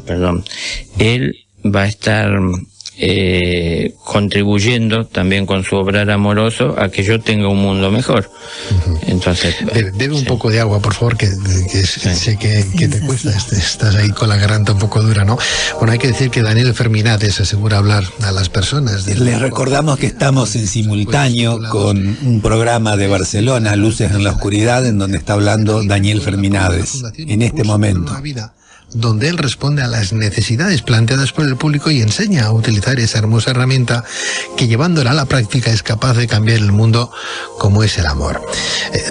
perdón, él va a estar contribuyendo también con su obrar amoroso a que yo tenga un mundo mejor. Entonces bebe un poco de agua, por favor, que sé que te cuesta, estás ahí con la garganta un poco dura, ¿no? Bueno, hay que decir que Daniel Ferminades asegura hablar a las personas. Les recordamos que estamos en simultáneo con un programa de Barcelona, Luces en la Oscuridad, en donde está hablando Daniel Ferminades en este momento. donde él responde a las necesidades planteadas por el público y enseña a utilizar esa hermosa herramienta que, llevándola a la práctica, es capaz de cambiar el mundo, como es el amor.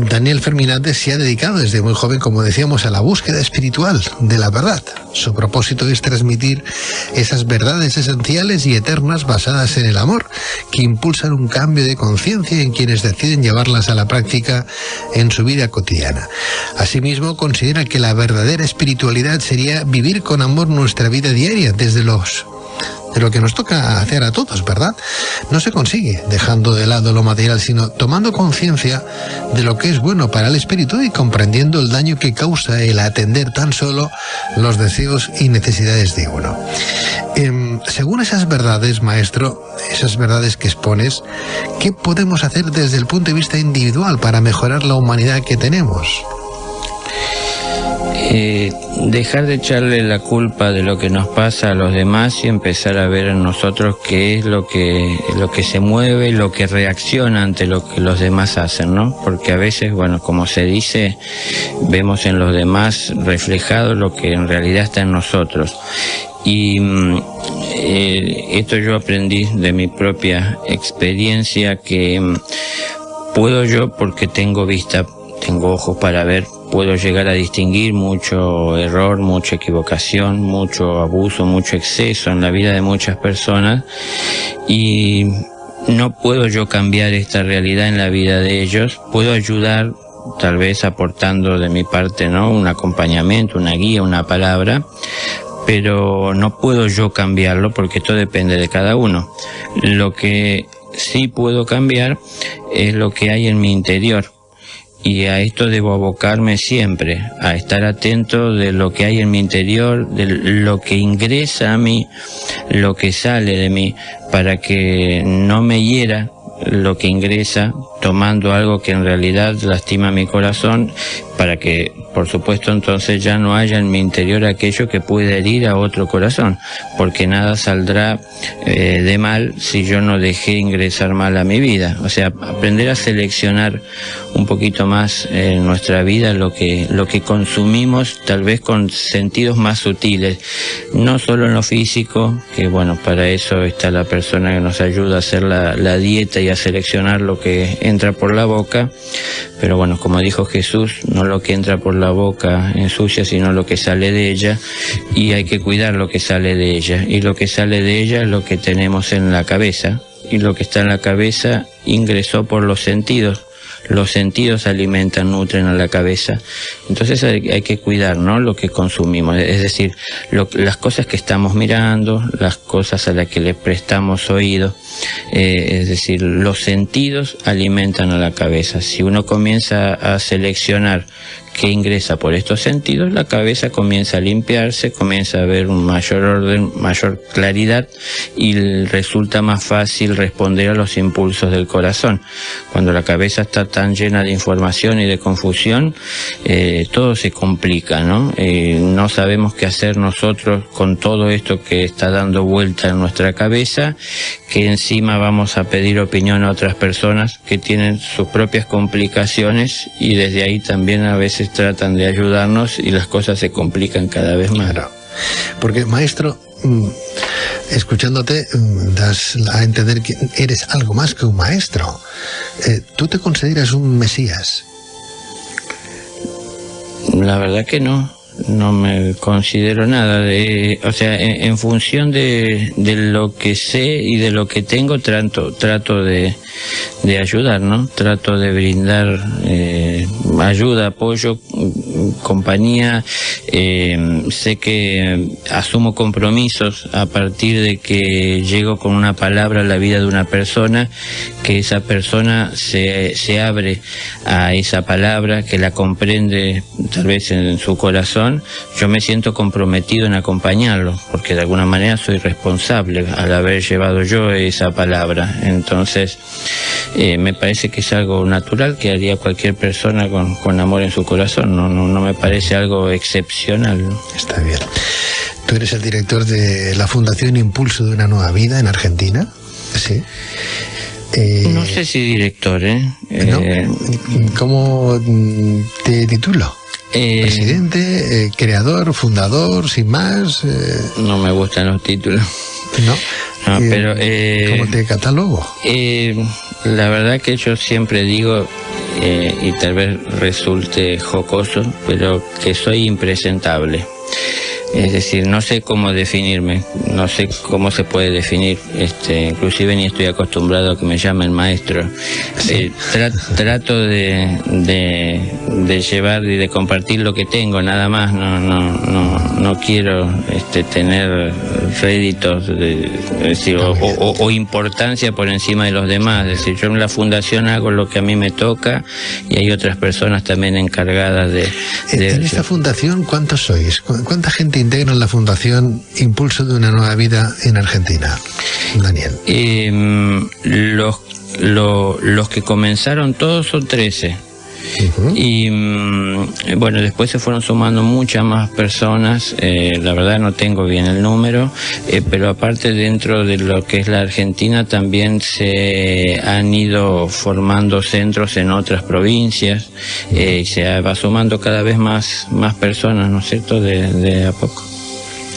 Daniel Ferminate se ha dedicado desde muy joven, como decíamos, a la búsqueda espiritual de la verdad. Su propósito es transmitir esas verdades esenciales y eternas basadas en el amor, que impulsan un cambio de conciencia en quienes deciden llevarlas a la práctica en su vida cotidiana. Asimismo, considera que la verdadera espiritualidad sería vivir con amor nuestra vida diaria, desde lo que nos toca hacer a todos, ¿verdad? No se consigue dejando de lado lo material, sino tomando conciencia de lo que es bueno para el espíritu y comprendiendo el daño que causa el atender tan solo los deseos y necesidades de uno. Según esas verdades, maestro, esas verdades que expones, ¿qué podemos hacer desde el punto de vista individual para mejorar la humanidad que tenemos? Dejar de echarle la culpa de lo que nos pasa a los demás y empezar a ver en nosotros qué es lo que se mueve, lo que reacciona ante lo que los demás hacen, ¿no? Porque a veces, bueno, como se dice, vemos en los demás reflejado lo que en realidad está en nosotros. Y esto yo aprendí de mi propia experiencia, que puedo yo, porque tengo vista, tengo ojos para ver, puedo llegar a distinguir mucho error, mucha equivocación, mucho abuso, mucho exceso en la vida de muchas personas, y no puedo yo cambiar esta realidad en la vida de ellos. Puedo ayudar, tal vez aportando de mi parte, ¿no?, un acompañamiento, una guía, una palabra, pero no puedo yo cambiarlo porque esto depende de cada uno. Lo que sí puedo cambiar es lo que hay en mi interior. Y a esto debo abocarme siempre, a estar atento de lo que hay en mi interior, de lo que ingresa a mí, lo que sale de mí, para que no me hiera lo que ingresa, tomando algo que en realidad lastima mi corazón, para que, por supuesto, entonces ya no haya en mi interior aquello que puede herir a otro corazón, porque nada saldrá de mal si yo no dejé ingresar mal a mi vida. O sea, aprender a seleccionar un poquito más en nuestra vida lo que consumimos, tal vez con sentidos más sutiles, no solo en lo físico, que bueno, para eso está la persona que nos ayuda a hacer la dieta y a seleccionar lo que entra por la boca, pero bueno, como dijo Jesús, no lo que entra por la boca ensucia, sino lo que sale de ella, y hay que cuidar lo que sale de ella, y lo que sale de ella es lo que tenemos en la cabeza, y lo que está en la cabeza ingresó por los sentidos. Los sentidos alimentan, nutren a la cabeza. Entonces hay que cuidar, ¿no?, lo que consumimos, es decir, las cosas que estamos mirando, las cosas a las que le prestamos oído, es decir, los sentidos alimentan a la cabeza. Si uno comienza a seleccionar qué ingresa por estos sentidos, la cabeza comienza a limpiarse, comienza a ver un mayor orden, mayor claridad, y resulta más fácil responder a los impulsos del corazón. Cuando la cabeza está tan llena de información y de confusión, todo se complica, ¿no? No sabemos qué hacer nosotros con todo esto que está dando vuelta en nuestra cabeza, que encima vamos a pedir opinión a otras personas que tienen sus propias complicaciones, y desde ahí también a veces tratan de ayudarnos y las cosas se complican cada vez más. Claro. Porque, maestro, escuchándote das a entender que eres algo más que un maestro. ¿Tú te consideras un mesías? La verdad que no me considero nada. O sea, en función de lo que sé y de lo que tengo, trato de ayudar, ¿no? Trato de brindar ayuda, apoyo, compañía. Sé que asumo compromisos a partir de que llego con una palabra a la vida de una persona, que esa persona se abre a esa palabra, que la comprende tal vez en su corazón. Yo me siento comprometido en acompañarlo, porque de alguna manera soy responsable al haber llevado yo esa palabra. Entonces, me parece que es algo natural que haría cualquier persona con amor en su corazón. No me parece algo excepcional. Está bien. Tú eres el director de la Fundación Impulso de una Nueva Vida en Argentina. Sí. No sé si director, ¿no? ¿Cómo te titulo? Presidente, creador, fundador, sin más. No me gustan los títulos. No. No, pero ¿cómo te catalogo? La verdad que yo siempre digo, y tal vez resulte jocoso, pero que soy impresentable. Es decir, no sé cómo definirme, no sé cómo se puede definir, inclusive ni estoy acostumbrado a que me llamen maestro. Trato de llevar y de compartir lo que tengo, nada más. No quiero tener réditos o importancia por encima de los demás. Es decir, yo en la fundación hago lo que a mí me toca y hay otras personas también encargadas de en esta fundación, ¿cuántos sois? ¿Cuánta gente integran la Fundación Impulso de una Nueva Vida en Argentina, Daniel? Los que comenzaron todos son 13. Y bueno, después se fueron sumando muchas más personas. La verdad no tengo bien el número, pero aparte dentro de lo que es la Argentina también se han ido formando centros en otras provincias, y se va sumando cada vez más personas, ¿no es cierto?, de a poco.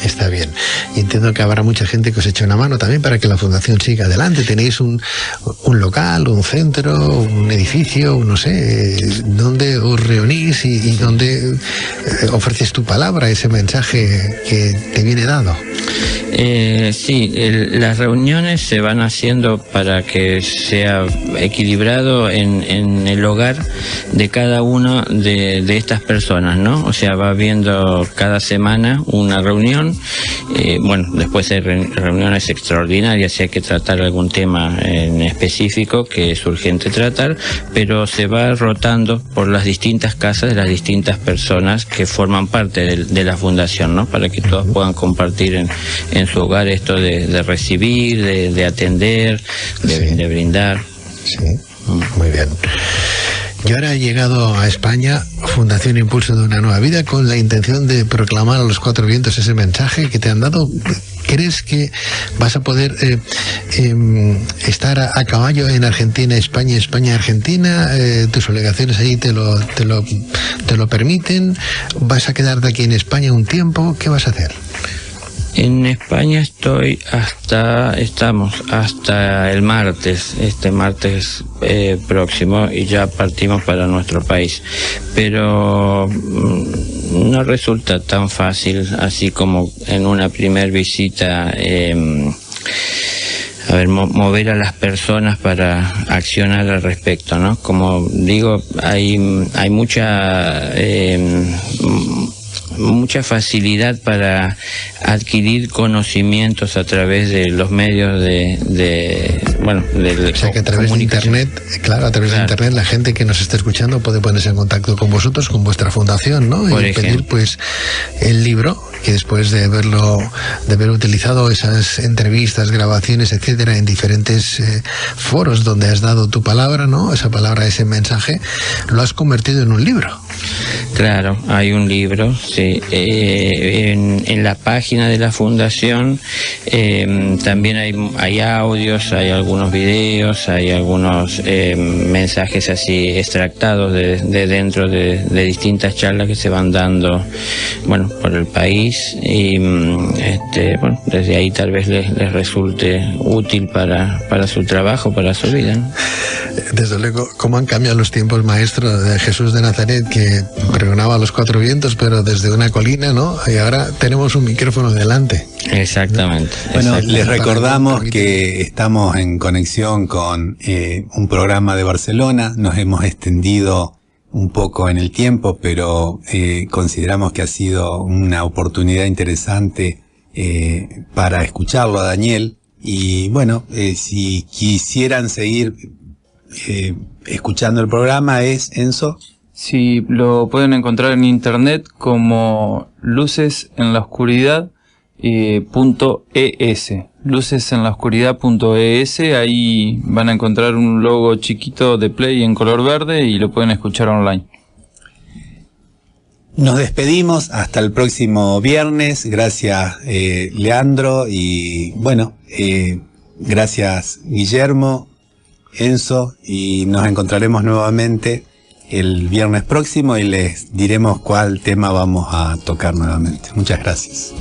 Está bien. Y entiendo que habrá mucha gente que os eche una mano también para que la fundación siga adelante. ¿Tenéis un local, un centro, un edificio, no sé, donde os reunís y donde ofreces tu palabra, ese mensaje que te viene dado? Sí, las reuniones se van haciendo para que sea equilibrado en el hogar de cada uno de estas personas, ¿no? O sea, va habiendo cada semana una reunión. Bueno, después hay reuniones extraordinarias si hay que tratar algún tema en específico que es urgente tratar, pero se va rotando por las distintas casas de las distintas personas que forman parte de la fundación, ¿no? Para que todos puedan compartir en su hogar esto de recibir, de atender, de brindar. Sí, muy bien. Y ahora he llegado a España, Fundación Impulso de una Nueva Vida, con la intención de proclamar a los cuatro vientos ese mensaje que te han dado. ¿Crees que vas a poder estar a caballo en Argentina, España, España, Argentina? ¿Tus obligaciones allí te lo permiten? ¿Vas a quedarte aquí en España un tiempo? ¿Qué vas a hacer? En España estamos hasta el martes, este martes próximo, y ya partimos para nuestro país. Pero no resulta tan fácil, así como en una primer visita, mover a las personas para accionar al respecto, ¿no? Como digo, hay mucha facilidad para adquirir conocimientos a través de los medios o sea que a través de internet, claro, a través de internet la gente que nos está escuchando puede ponerse en contacto con vosotros, con vuestra fundación, ¿no? Y pedir pues el libro, que después de haber utilizado esas entrevistas, grabaciones, etcétera, en diferentes foros donde has dado tu palabra, ¿no? Esa palabra, ese mensaje, lo has convertido en un libro. Claro, hay un libro, sí. En la página de la fundación también hay audios, hay algunos videos, hay algunos mensajes así extractados de dentro de distintas charlas que se van dando, bueno, por el país, y bueno, desde ahí tal vez les resulte útil para su trabajo, para su vida, ¿no? Desde luego, cómo han cambiado los tiempos, maestro, de Jesús de Nazaret, que pregonaba a los cuatro vientos, pero desde una colina, ¿no? Y ahora tenemos un micrófono delante. Exactamente. Bueno, les recordamos que estamos en conexión con un programa de Barcelona. Nos hemos extendido un poco en el tiempo, pero consideramos que ha sido una oportunidad interesante para escucharlo a Daniel. Y bueno, si quisieran seguir escuchando el programa, es Enzo. Sí, lo pueden encontrar en internet como lucesenlaoscuridad.es. lucesenlaoscuridad.es. Ahí van a encontrar un logo chiquito de Play en color verde y lo pueden escuchar online. Nos despedimos hasta el próximo viernes. Gracias, Leandro, y bueno, gracias, Guillermo, Enzo, y nos encontraremos nuevamente el viernes próximo y les diremos cuál tema vamos a tocar nuevamente. Muchas gracias.